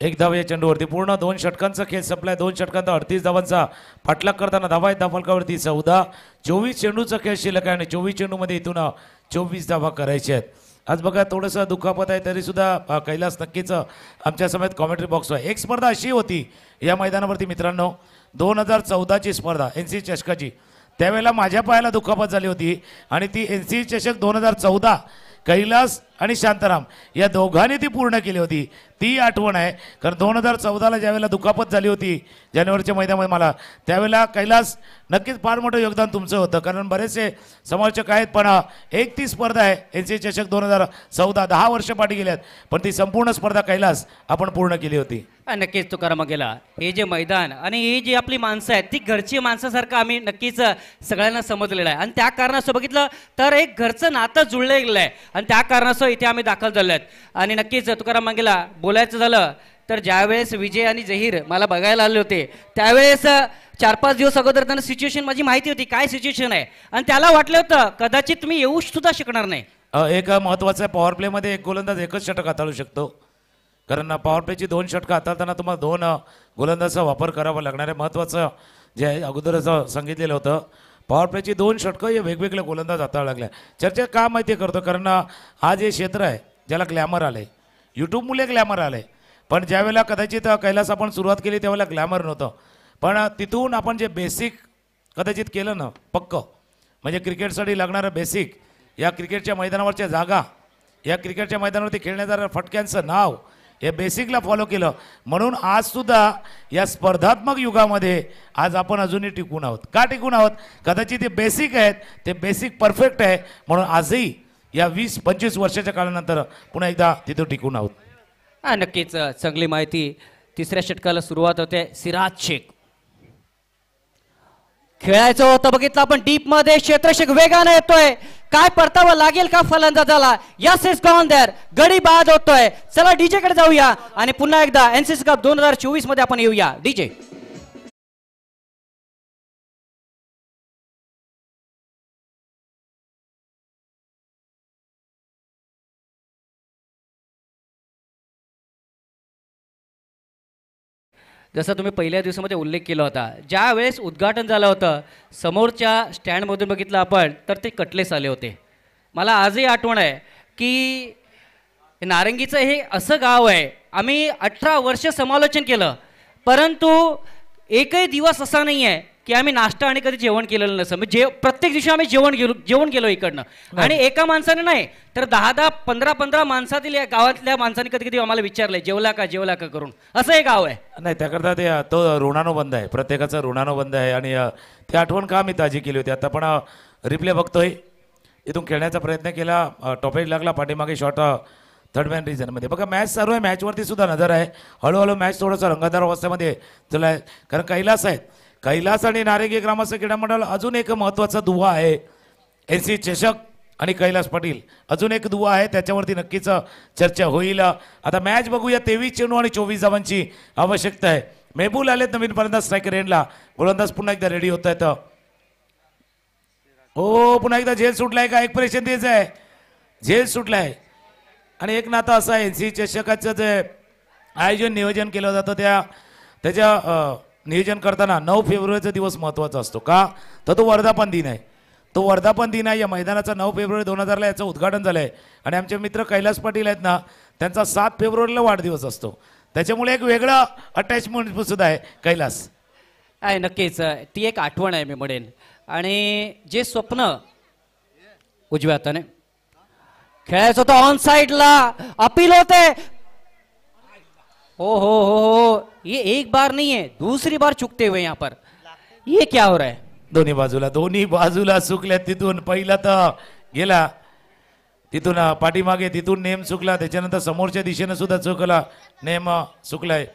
1 धाव या चेंडूवरती. पूर्ण 2 षटकांचा खेळ संपलाय. 2 षटकांचा 38 धावांचा पाठलाग करताना धावा आहेत धावफलकावरती 14. 24 चेंडूचा खेळ शिल्लक आहे आणि 24 चेंडूमध्ये इथून 24 धावा करायच्या आहेत. आज बघा थोडंसं दुखापत आहे तरी सुद्धा कैलास नक्कीच आमच्या समेत कॉमेंट्री बॉक्सवर. एक स्पर्धा अशी होती या मैदानावरती मित्रांनो, 2014ची स्पर्धा NC चषकाची. त्यावेळेला माझ्या पायाला दुखापत झाली होती आणि ती NC चषक 2014 कैलास आणि शांताराम या दोघांनी ती पूर्ण केली होती. ती आठवण आहे. कारण 2014ला ज्यावेळेला दुखापत झाली होती जानेवारीच्या महिन्यामध्ये मला, त्यावेळेला कैलास नक्कीच फार मोठं योगदान तुमचं होतं. कारण बरेचसे समालोचक आहेत पण एक ती स्पर्धा आहे NC चषक 2014, 10 वर्ष पाठी गेल्यात पण ती संपूर्ण स्पर्धा कैलास आपण पूर्ण केली होती. नक्कीच तुकाराम मंगेला, हे जे मैदान आणि ही जी आपली माणसं आहेत ती घरची माणसासारखं आम्ही नक्कीच सगळ्यांना समजलेलं आहे आणि त्या कारणास्तव बघितलं तर एक घरचं नातं जुळलं गेलं आहे आणि त्या कारणास्तव इथे आम्ही दाखल झालो आहेत. आणि नक्कीच तुकाराम मंगेला बोलायचं झालं तर ज्यावेळेस विजय आणि जहीर मला बघायला आले होते त्यावेळेस 4-5 दिवस अगोदर त्यांना सिच्युएशन माझी माहिती होती काय सिच्युएशन आहे आणि त्याला वाटलं होतं कदाचित मी येऊ सुद्धा शकणार नाही. एक महत्वाचं आहे, पॉवर प्लेमध्ये एक गोलंदाज एकच षटक हाताळू शकतो. कारण पॉवर प्लेची 2 षटकं हाताळताना तुम्हाला 2 गोलंदाजाचा वापर करावा लागणार आहे. महत्त्वाचं जे आहे अगोदरच सांगितलेलं होतं, पॉवर प्लेची 2 षटकं हे वेगवेगळे गोलंदाज हाताळावं लागले. चर्चा का माहिती करतो, कारण आज हे क्षेत्र आहे ज्याला ग्लॅमर आलं आहे, यूट्यूबमुळे ग्लॅमर आलं आहे. पण ज्यावेळेला कदाचित कैलास आपण सुरुवात केली त्यावेळेला ग्लॅमर नव्हतं. पण तिथून आपण जे बेसिक कदाचित केलं ना पक्कं, म्हणजे क्रिकेटसाठी लागणारं बेसिक, या क्रिकेटच्या मैदानावरच्या जागा, या क्रिकेटच्या मैदानावरती खेळण्याचं फटक्यांचं नाव, हे बेसिकला फॉलो केलं. म्हणून आजसुद्धा या स्पर्धात्मक युगामध्ये आज आपण अजूनही टिकून आहोत. का टिकून आहोत? कदाचित ते बेसिक आहेत, ते बेसिक परफेक्ट आहे, म्हणून आजही या 20-25 वर्षाच्या काळानंतर पुन्हा एकदा तिथं टिकून आहोत. नक्कीच चांगली माहिती. तिसऱ्या षटकाला सुरुवात होते. सिराज शेख खेळायचं होतं, बघितलं आपण डीप मध्ये. क्षेत्रशेख वेगाने येतोय, काय परतावं लागेल का फलंदाजाला? Yes is gone there. गडी बाद होतोय. चला डीजे कडे जाऊया आणि पुन्हा एकदा एनसीसी कप 2024 मध्ये आपण येऊया. डीजे जसं तुम्ही पहिल्या दिवसामध्ये उल्लेख केला होता, ज्या वेळेस उद्घाटन झालं होतं समोरच्या स्टँडमधून बघितलं आपण तर ते कटलेस आले होते. मला आजही आठवण आहे की नारंगीचं हे असं गाव आहे, आम्ही 18 वर्ष समालोचन केलं, परंतु एकही दिवस असा नाही आहे की आम्ही नाश्ता आणि कधी जेवण केलेलं नसतं. म्हणजे प्रत्येक दिवशी आम्ही जेवण गेलो इकडनं, आणि एका माणसाने नाही तर 10-10, 15-15 माणसातील या गावातल्या माणसांनी कधी कधी आम्हाला विचारलंय जेवला का करून. असं हे गाव आहे. नाही, त्याकरता ते तो ऋणानुबंध आहे, प्रत्येकाचा ऋणानुबंध आहे. आणि ती आठवण का मी ताजी केली होती. आता पण रिप्ले बघतोय, इथून खेळण्याचा प्रयत्न केला, टॉपेज लागला, पाठीमागे शॉट थर्ड मॅन रिजनमध्ये. बघा मॅच चालू आहे, मॅचवरती सुद्धा नजर आहे. हळूहळू मॅच थोडंसं रंगतदार अवस्थेमध्ये चला आहे, कारण कैलास आहेत. कैलास आणि नारंगी ग्रामस्थ क्रीडा मंडळ अजून एक महत्त्वाचा दुवा आहे. NC चषक आणि कैलास पाटील अजून एक दुवा आहे, त्याच्यावरती नक्कीच चर्चा होईल. आता मॅच बघूया. 23 चेंडू आणि 24 धावांची आवश्यकता आहे. मेहबूल आलेत नवीन फलंदाज स्ट्रायकर एंडला. गोलंदाज पुन्हा एकदा रेडी होत आहेत. हो, पुन्हा एकदा झेल सुटलाय का? एक परीक्षण द्यायचं आहे, झेल सुटलाय. आणि एक नातं असं आहे, NC चषकाचं जे आयोजन नियोजन केलं जातं त्याच्या नियोजन करताना 9 फेब्रुवारीचा दिवस महत्त्वाचा असतो. का? तर तो वर्धापन दिन आहे. तो वर्धापन दिन आहे. या मैदानाचा 9 फेब्रुवारी 2000ला याचं उद्घाटन झालं आहे. आणि आमचे मित्र कैलास पाटील आहेत ना, त्यांचा 7 फेब्रुवारीला वाढदिवस असतो. त्याच्यामुळे एक वेगळं अटॅचमेंट सुद्धा आहे कैलास. आहे नक्कीच, ती एक आठवण आहे मी म्हणेन. आणि जे स्वप्न उजव्या हाताने खेळायचं होतं, ऑन साइडला अपील होते. हो, ये एक बार नहीं है, दूसरी बार चुकते हुए यहाँ पर. ये क्या हो रहा है? दोन्ही बाजूला चुकल्या. तिथून पहिला तर गेला, तिथून पाठीमागे, तिथून नेम चुकला, त्याच्यानंतर समोरच्या दिशेनं सुद्धा चुकला, नेम चुकलाय.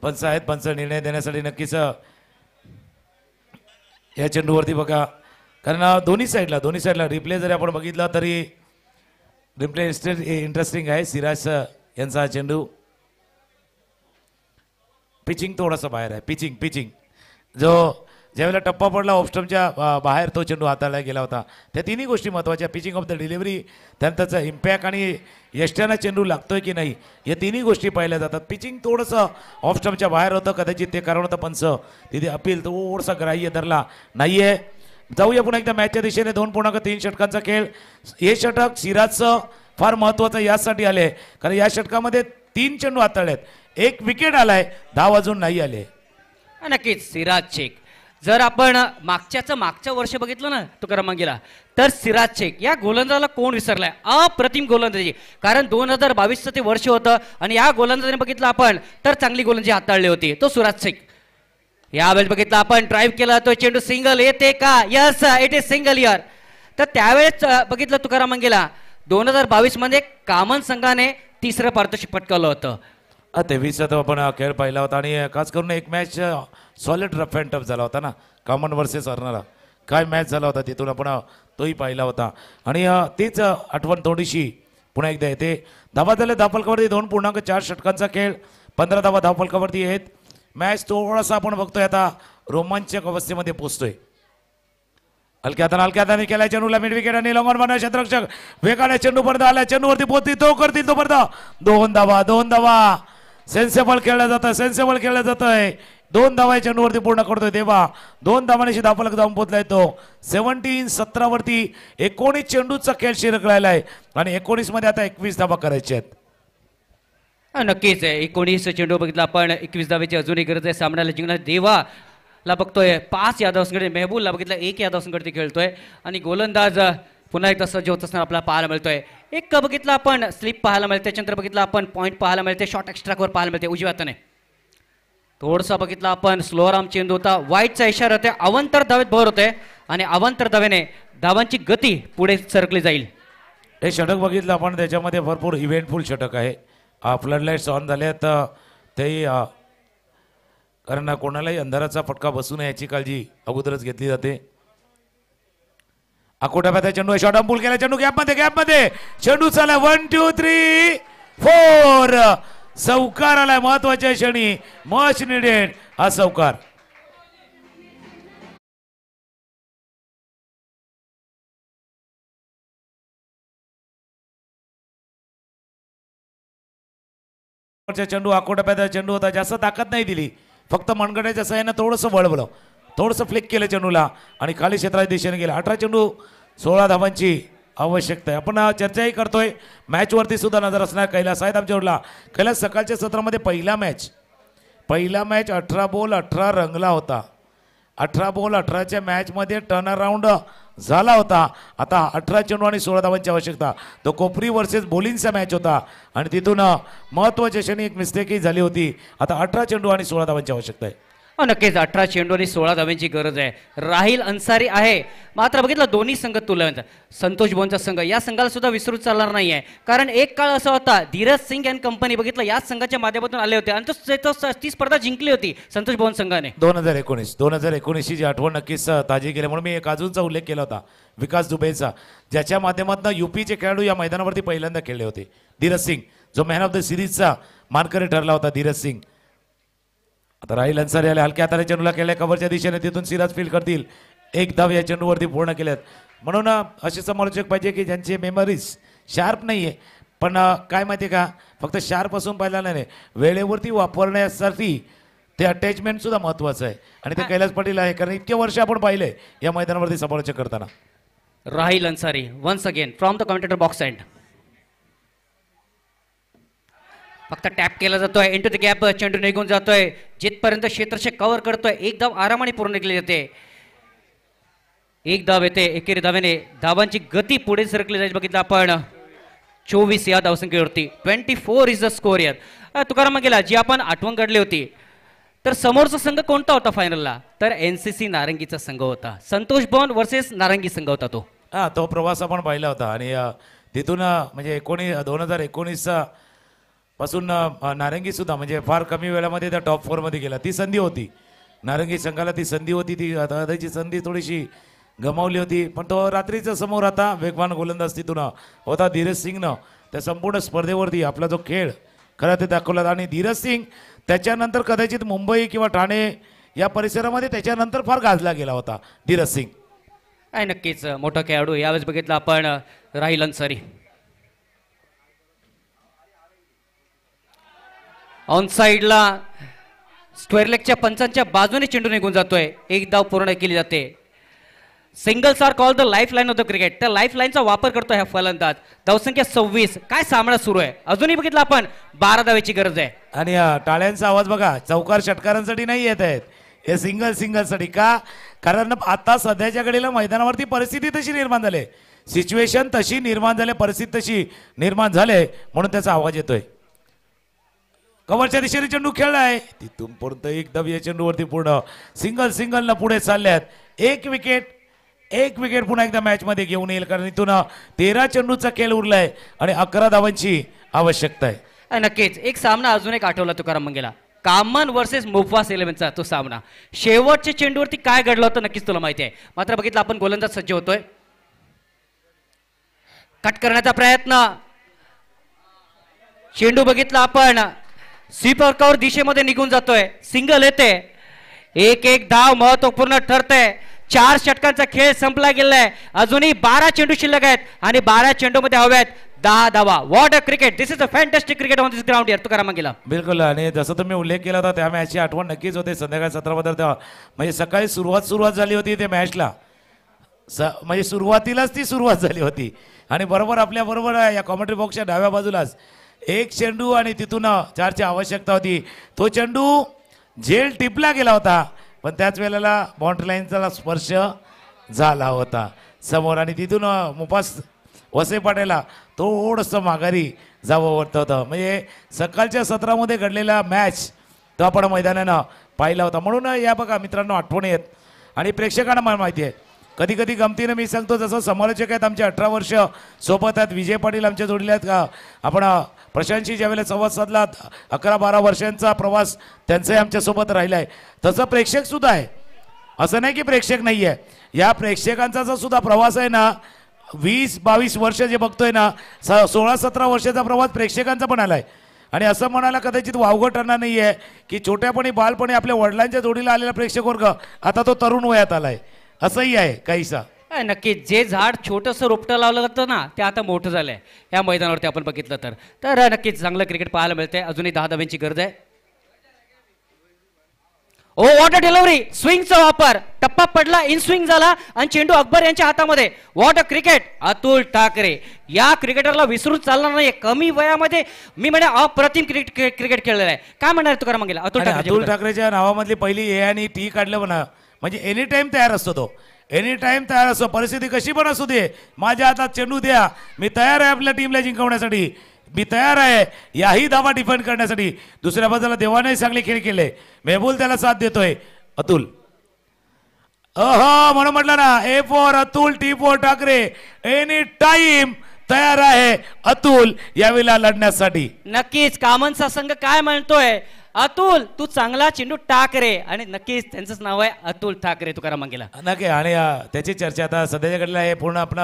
पंच आहेत, पंच निर्णय देण्यासाठी नक्कीच या चेंडूवरती बघा, कारण दोन्ही साईडला रिप्ले जरी आपण बघितला तरी रिप्ले इंटरेस्टिंग आहे. सिराज यांचा चेंडू. पिचिंग थोडंसं बाहेर आहे. पिचिंग जो ज्यावेळेला टप्पा पडला ऑफस्टमच्या बाहेर तो चेंडू हाताळला गेला होता. त्या तिन्ही गोष्टी महत्त्वाच्या, पिचिंग ऑफ द डिलिव्हरी, त्यानंतरचा इम्पॅक्ट आणि यष्ट्यानं चेंडू लागतोय की नाही, या तिन्ही गोष्टी पाहिल्या जातात. पिचिंग थोडंसं ऑफस्टमच्या बाहेर होतं, कदाचित ते कारण होतं पंच तिथे अपील थोडंसं ग्राह्य धरला नाहीये. जाऊया पुन्हा एकदा मॅचच्या दिशेने. 2.3 षटकांचा खेळ. हे षटक सिराजचं फार महत्त्वाचं यासाठी आले कारण या षटकामध्ये 3 चेंडू हाताळलेत, 1 विकेट आलाय, धाव अजून नाही आले. नक्कीच सिराज शेख. जर आपण मागचं वर्ष बघितलं ना तुकाराम मांगेला, तर सिराज शेख या गोलंदाजाला कोण विसरलाय? अप्रतिम गोलंदाजी. कारण 2022चं ते वर्ष होतं आणि या गोलंदाजाने बघितलं आपण तर चांगली गोलंदाजी हाताळली होती, तो सिराज शेख. यावेळेस बघितलं आपण ड्राईव्ह केला, तो चेंडू सिंगल येते का? Yes, it is single year. तर त्यावेळेस बघितलं तुकाराम मांगेला 2022 मध्ये कामन संघाने 3रं पारितोषिक पटकावलं होतं. 23 आपण खेळ पाहिला होता आणि खास करून एक match solid rough and tough झाला होता ना, कॉमन वर्सेस अर्नाळा. काय मॅच झाला होता, तिथून आपण तोही पाहिला होता. आणि तीच आठवण थोडीशी पुन्हा एकदा येते. धावा झाले धावफलकावरती 2.4 षटकांचा खेळ, 15 धावा धावफलकावरती आहेत. मॅच थोडासा आपण बघतोय आता रोमांचक अवस्थेमध्ये पोहोचतोय. हलक्या हाताने केलाय चेंडूला मिड विकेट आणि लॉंग ऑन बनवणार क्षेत्ररक्षक वेगाने चेंडू पर्यंत आला, चेंडूवरती पोहोचती तो करतील तो पर्यंत 2 धावा सेन्सेबल खेळला जात आहे. 2 धावा चेंडूवरती पूर्ण करतोय तेव्हा 2 धावांशी धावफलक जाऊन पोहोचलाय तो. 17 वरती 19 चेंडूचा खेळ शिल्लक राहिलाय आणि 19 मध्ये आता 21 धावा करायच्या आहेत. नक्कीच 19 चेंडू बघितला आपण, 21 धावेची अजूनही गरज आहे सामन्याला जिंकणार. देवाला बघतोय 5 यादव संघटने, मेहबूबला बघितलं 1 यादव संघटने खेळतोय आणि गोलंदाज पुन्हा एकदा सज्ज होत असताना आपल्याला पाहायला मिळतोय. एक बघितला आपण स्लिप पाहायला मिळते, त्याच्यानंतर बघितला आपण पॉईंट पाहायला मिळते, शॉर्ट एक्स्ट्रावर पाहायला मिळते उजव्या हाताने. थोडसा बघितला आपण स्लोअर आर्म चेंडू होता, वाईटचा इशारा होते, अवांतर धावेत भर होते आणि अवांतर धावेने धावांची गती पुढे सरकली जाईल. हे षटक बघितलं आपण, त्याच्यामध्ये भरपूर इव्हेंटफुल षटक आहे. फ्लड लाईट्स ऑन झाले तर तेही कारण कोणालाही अंधाराचा फटका बसू नये याची काळजी अगोदरच घेतली जाते. आकोटाप्याचा चेंडू शॉर्ट पूल केला, चेंडू गॅपमध्ये चेंडू चालला 1 2 3 4 चौकार आलाय महत्वाच्या क्षणी, मच निडेड हा चौकार. चेंडू आकोटाप्याचा चेंडू होता, जास्त ताकद नाही दिली, फक्त मनगटाच्या सहाय्यानं थोडंसं वळवलं, थोडंसं फ्लिक केलं चेंडूला आणि खाली क्षेत्राच्या दिशेने गेला. 18 चेंडू 16 धावांची आवश्यकता आहे. आपण चर्चाही करतोय, मॅचवरती सुद्धा नजर असणार कैलास आहेत आमच्यावरला. कैलास सकाळच्या सत्रामध्ये पहिला मॅच 18 बॉल 18 रंगला होता. 18 बॉल 18च्या मॅचमध्ये टर्न अराउंड झाला होता. आता 18 चेंडू आणि 16 धावांची आवश्यकता. तो कोपरी वर्सेस बोलिंगचा मॅच होता आणि तिथून महत्वाच्या क्षणी एक मिस्टेकही झाली होती. आता 18 चेंडू आणि 16 धावांची आवश्यकता आहे. नक्कीच 18 चेंडू आणि 16 धावांची गरज आहे. राहिल अन्सारी आहे, मात्र बघितलं दोन्ही संघ तुलनेत संतोष भोनचा संघ या संघाला सुद्धा विसरू चालणार नाही आहे. कारण एक काळ असा होता धीरज सिंग अँड कंपनी बघितलं याच संघाच्या माध्यमातून आले होते आणि ती स्पर्धा जिंकली होती संतोष भोन संघाने. 2019 ची आठवण नक्कीच ताजी केली. म्हणून मी एक अजूनचा उल्लेख केला होता विकास दुबेचा, ज्याच्या माध्यमातून युपीचे खेळाडू या मैदानावरती पहिल्यांदा खेळले होते. धीरज सिंग जो मॅन ऑफ द सिरीजचा मानकरी ठरला होता, धीरज सिंग. आता राहिल अन्सारी आले, हलक्या हाताने चेंडूला केल्या कव्हरच्या दिशेने, तिथून सिराज फील्ड करतील. 1 धाव या चेंडूवरती पूर्ण केल्यात. म्हणून असे समालोचक पाहिजे की ज्यांचे मेमरीज शार्प नाहीये, पण काय माहिती का, फक्त शार्प असून पाहिला नाही, वेळेवरती वापरण्यासाठी ते अटॅचमेंट सुद्धा महत्वाचं आहे आणि ते कैलास पाटील आहे. कारण इतके वर्ष आपण पाहिले या मैदानावरती समालोचक करताना. Rahil Ansari once again from the commentator box end. फक्त टॅप केला जातोय इनटू द गॅप, चेंडू निघून जातोय जिथपर्यंत क्षेत्रक्षक कव्हर करतोय. 1 धाव आरामाने पूर्ण केली जाते. 1 धाव येते. एकेरी धावेने धावांची गती पुढे सरकली जाईल. बघितलं आपण 24 या धावसंख्येवरती 24 इज द स्कोर. यात तुकाराम गेला जी आपण आठवण काढली होती, तर समोरचा संघ कोणता होता फायनलला, तर एनसीसी नारंगीचा संघ होता. संतोष भवन वर्सेस नारंगी संघ होता तो. तो प्रवास आपण पाहिला होता आणि तिथून म्हणजे 2019 पासून नारंगी सुद्धा म्हणजे फार कमी वेळामध्ये त्या टॉप 4 मध्ये गेला. ती संधी होती नारंगी संघाला, ती संधी होती, ती दादाची संधी थोडीशी गमावली होती. पण तो रात्रीचा समोर आता वेगवान गोलंदाज तिथून होता धीरज सिंगनं. त्या संपूर्ण स्पर्धेवरती आपला जो खेळ खरं ते दाखवला आणि धीरज सिंग त्याच्यानंतर कदाचित मुंबई किंवा ठाणे या परिसरामध्ये त्याच्यानंतर फार गाजला गेला होता धीरज सिंग. नक्कीच मोठा खेळाडू. यावेळेस बघितलं आपण राहिल अन्सारी ऑन साइडला स्क्वेअर लेगच्या पंचांच्या बाजूने चेंडू निघून जातोय. 1 धाव पूर्ण केली जाते. Singles are called the life line of the cricket. त्या लाईफ लाईनचा वापर करतोय हा फलंदाज. धावसंख्या 26. काय सामना सुरू आहे. अजूनही बघितलं आपण 12 धावेची गरज आहे. आणि टाळ्यांचा आवाज बघा, चौकार षटकारांसाठी नाही येत आहेत, हे सिंगलसाठी. का? कारण आता सध्याच्या घडीला मैदानावरती परिस्थिती तशी निर्माण झाली, सिच्युएशन तशी निर्माण झाली, परिस्थिती तशी निर्माण झाले म्हणून त्याचा आवाज येतोय. कव्हरच्या दिशेने चेंडू खेळलाय, तिथून पर्यंत 1 धाव या चेंडूवरती पूर्ण सिंगल पुढे चालल्यात. 1 विकेट पुन्हा एकदा मॅच मध्ये घेऊन येईल, कारण इथून 13 चेंडूचा खेळ उरलाय आणि 11 धावांची आवश्यकता आहे. नक्कीच एक सामना अजून एक आठवला तुकाराम मंगेला, कामन वर्सेस मुफास 11चा तो सामना. शेवटच्या चेंडूवरती काय घडलं होतं नक्कीच तुला माहिती आहे. मात्र बघितलं आपण गोलंदाज सज्ज होतोय, कट करण्याचा प्रयत्न चेंडू बघितला आपण स्वीपर दिशेमध्ये निघून जातोय, सिंगल येते, एक एक धाव महत्वपूर्ण ठरते. 4 षटकांचा खेळ संपला गेलाय, अजूनही 12 चेंडू शिल्लक आहेत आणि 12 चेंडू मध्ये हव्यात 10 धावा. What a cricket, this is a fantastic cricket on this ground यार. तुकाराम गेला बिलकुल. आणि जसं तुम्ही उल्लेख केला होता त्या मॅचची आठवण नक्कीच होते संध्याकाळी 17 तेव्हा, म्हणजे सकाळी सुरुवात झाली होती त्या मॅचला, म्हणजे सुरुवातीलाच ती सुरुवात झाली होती आणि बरोबर आपल्या बरोबर या कॉमेंट्री बॉक्सच्या डाव्या बाजूलाच एक चेंडू आणि तिथून 4ची आवश्यकता होती. तो चेंडू झेल टिपला गेला होता पण त्याच वेळेला बाउंड्री लाईनचा स्पर्श झाला होता समोर आणि तिथून मुपास वसे पाटेला थोडंसं माघारी जावं वाटतं होतं. म्हणजे सकाळच्या सत्रामध्ये घडलेला मॅच तो आपण मैदानानं पाहिला होता. म्हणून या बघा मित्रांनो आठवणी आहेत आणि प्रेक्षकांना मला माहिती आहे कधी कधी गमतीनं मी सांगतो जसं समालोचक आहेत आमचे 18 वर्ष सोबत आहेत, विजय पाटील आमच्या जोडले आहेत का, आपण प्रशांतशी ज्यावेळेला संवाद साधला 11-12 वर्षांचा प्रवास त्यांचाही आमच्यासोबत राहिला आहे, तसं प्रेक्षकसुद्धा आहे. असं नाही की प्रेक्षक नाही आहे, या प्रेक्षकांचा जो सुद्धा प्रवास आहे ना 20-22 वर्ष जे बघतोय ना 16-17 वर्षाचा प्रवास प्रेक्षकांचा पण आला आहे. आणि असं म्हणायला कदाचित वावगं ठरणार नाही आहे की छोट्यापणी बालपणी आपल्या वडिलांच्या जोडीला आलेला प्रेक्षक वर्ग आता तो तरुण वयात आला आहे, असंही आहे काहीसा. नक्की. जे झाड छोटंसं रोपटं लावलं जातं ना ते आता मोठं झालंय या मैदानावरती आपण बघितलं तर नक्कीच चांगलं क्रिकेट पाहायला मिळतंय. अजूनही 10 धाब्यांची गरज आहे. ओ व्हॉट अ डिलिव्हरी, स्विंगचा वापर, टप्पा पडला, इन स्विंग झाला आणि चेंडू अकबर यांच्या हातामध्ये. What a cricket, Atul Thackeray या क्रिकेटरला विसरून चालणार नाही. कमी वयामध्ये मी म्हणे अप्रतिम क्रिकेट खेळलेला आहे. काय म्हणणार तुकाराम गेला अतुल ठाकरेच्या नावामधली पहिली ए आणि टी काढलं म्हणा, म्हणजे एनी टाइम तयार असतो तो, एनी टाइम तयार असतो. परिस्थिती कशी पण असू दे, माझ्या हातात चेंडू द्या, मी तयार आहे आपल्या टीमला जिंकवण्यासाठी, मी तयार आहे याही धावा डिफेंड करण्यासाठी. दुसऱ्या बाजूला देवाने चांगले खेळ केले, मेहबूल त्याला साथ देतोय. अतुल म्हणून म्हटलं ना A for Atul, T for Thackeray, any time तयार आहे अतुल यावेळेला लढण्यासाठी. नक्कीच कामनचा संघ काय म्हणतोय, अतुल तू चांगला चेंडू टाक रे, आणि नक्कीच त्यांचंच नाव आहे अतुल ठाकरे तुकाराम गेला नक्की. आणि त्याची चर्चा आता सध्याच्या घडीला आहे, पूर्ण आपण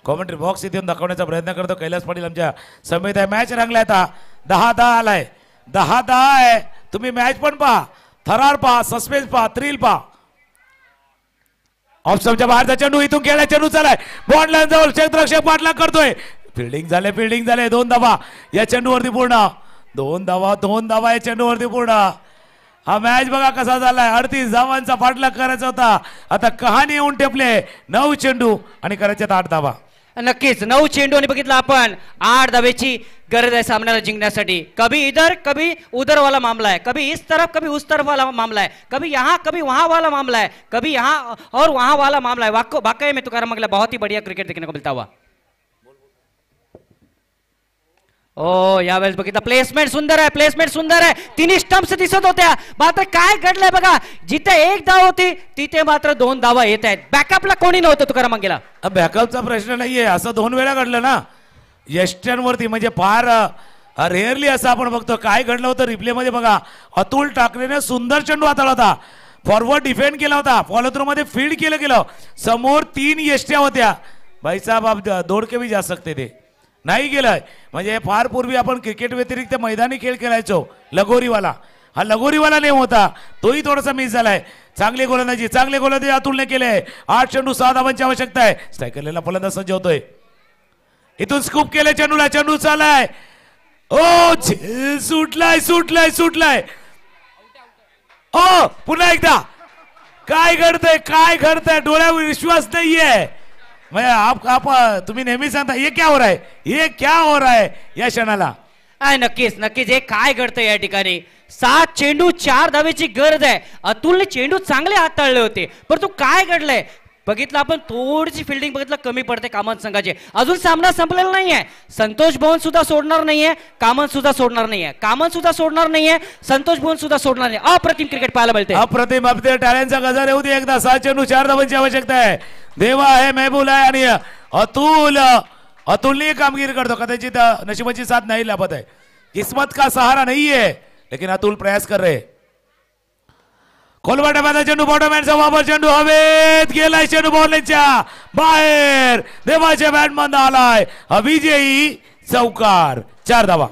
कॉमेंट्री बॉक्स इथे दाखवण्याचा प्रयत्न करतो. कैलास पाटील आमच्या समित आहे. मॅच रंगलाय आता 10-10 आलाय, 10-10 आहे. तुम्ही मॅच पण पहा, थरार पहा, सस्पेन्स पहा, थ्रिल पहा. ऑप्शनच्या बाहेरचा चेंडू, इथून खेळाय चेंडू चालाय बॉन्ड लाईन जवळ, क्षेत्ररक्षक पाठलाग करतोय. फिल्डिंग झाले 2 धावा या चेंडूवरती पूर्ण, 2 धावा या चेंडूवरती पूर्ण. हा मॅच बघा कसा झालाय, 38 धावांचा पाठलाग करायचा होता, आता कहाणी येऊन टेपले. 9 चेंडू आणि करायच्यात 8 धावा. नक्कीच 9 चेंडू आणि बघितलं आपण 8 धावेची गरज आहे सामन्याला जिंकण्यासाठी. कभी इधर कभी उधर वाला मामला है, कभी इस तरफ कभी उस तरफ वाला मामला है, कभी यहाँ कभी वहां वाला मामला है, कभी यहाँ और वहां वाला मामला है. वाकई में तुकाराम मंगला बहुत ही बढ़िया क्रिकेट देखने को मिलता हुआ. ओ यावेळेस बघितलं प्लेसमेंट सुंदर आहे, प्लेसमेंट सुंदर आहे. तिन्ही स्टंप्स दिसत होत्या, मात्र काय घडलंय बघा, जिथे 1 धाव होती तिथे मात्र 2 धावा येत आहेत. बॅकअपला कोणी नव्हतं तुकाराम मंगेला. बॅकअपचा प्रश्न नाहीये, असं 2 वेळा घडलं ना यष्ट्यांवरती, म्हणजे फार रेअरली असं आपण बघतो. काय घडलं होतं रिप्ले मध्ये बघा, अतुल ठाकरेने सुंदर चेंडू हाताळला होता, फॉरवर्ड डिफेंड केला होता, फॉलो थ्रू मध्ये फील्ड केलं गेलं, समोर 3 यष्ट्या होत्या. भाईसाहेब आप दौड़ के भी जा सकते थे, नाही गेलाय. म्हणजे फार पूर्वी आपण क्रिकेट व्यतिरिक्त मैदानी खेळ खेळायचो, लगोरीवाला. हा लगोरीवाला नेम होता, तोही थोडासा मिस झालाय. चांगली गोलंदाजी अतुलने केले. 8 चेंडू 6 धावांची आवश्यकता आहे. स्ट्राईक केलेला फलंदाज सज्ज होतोय, इथून स्कूप केले चेंडूला, चेंडू चालाय. ओ सुटलाय. ओ पुन्हा एकदा काय घडतंय डोळ्यावर विश्वास नाहीये. आप तुम्ही नेहमी सांगता ये क्या हो रहा है या क्षणाला. नक्कीच हे काय घडतंय या ठिकाणी. 7 चेंडू 4 धावेची गरज आहे. अतुलने चेंडू चांगले हाताळले होते, परंतु काय घडलंय बघितलं आपण, थोडीशी फिल्डिंग बघितलं कमी पडते कामत संघाचे. अजून सामना संपलेला नाहीये. संतोष भवन सुद्धा सोडणार नाहीये, कामत सुद्धा सोडणार नाहीये, संतोष भवन सुद्धा सोडणार नाही. अप्रतिम क्रिकेट पाहायला मिळते, अप्रतिम. आपल्या टाळ्यांचा गजर येऊ दे एकदा. 7 चेंडू 4 धावांची आवश्यकता आहे. देवा आहे, मेहबूल आहे आणि अतुलने कामगिरी करतो. कदाचित नशिबाची साथ नाही लाभत आहे, किस्मत का सहारा नहीं है, लेकिन अतुल प्रयास कर रहे. खोलवा डब्याचा चेंडू, बॉटमॅनचा वापर, चेंडू हवेत गेलाय, चेंडू बॉलच्या बाहेर. देवाच्या बॅटमन आलाय, विजयी चौकार, 4 धावा.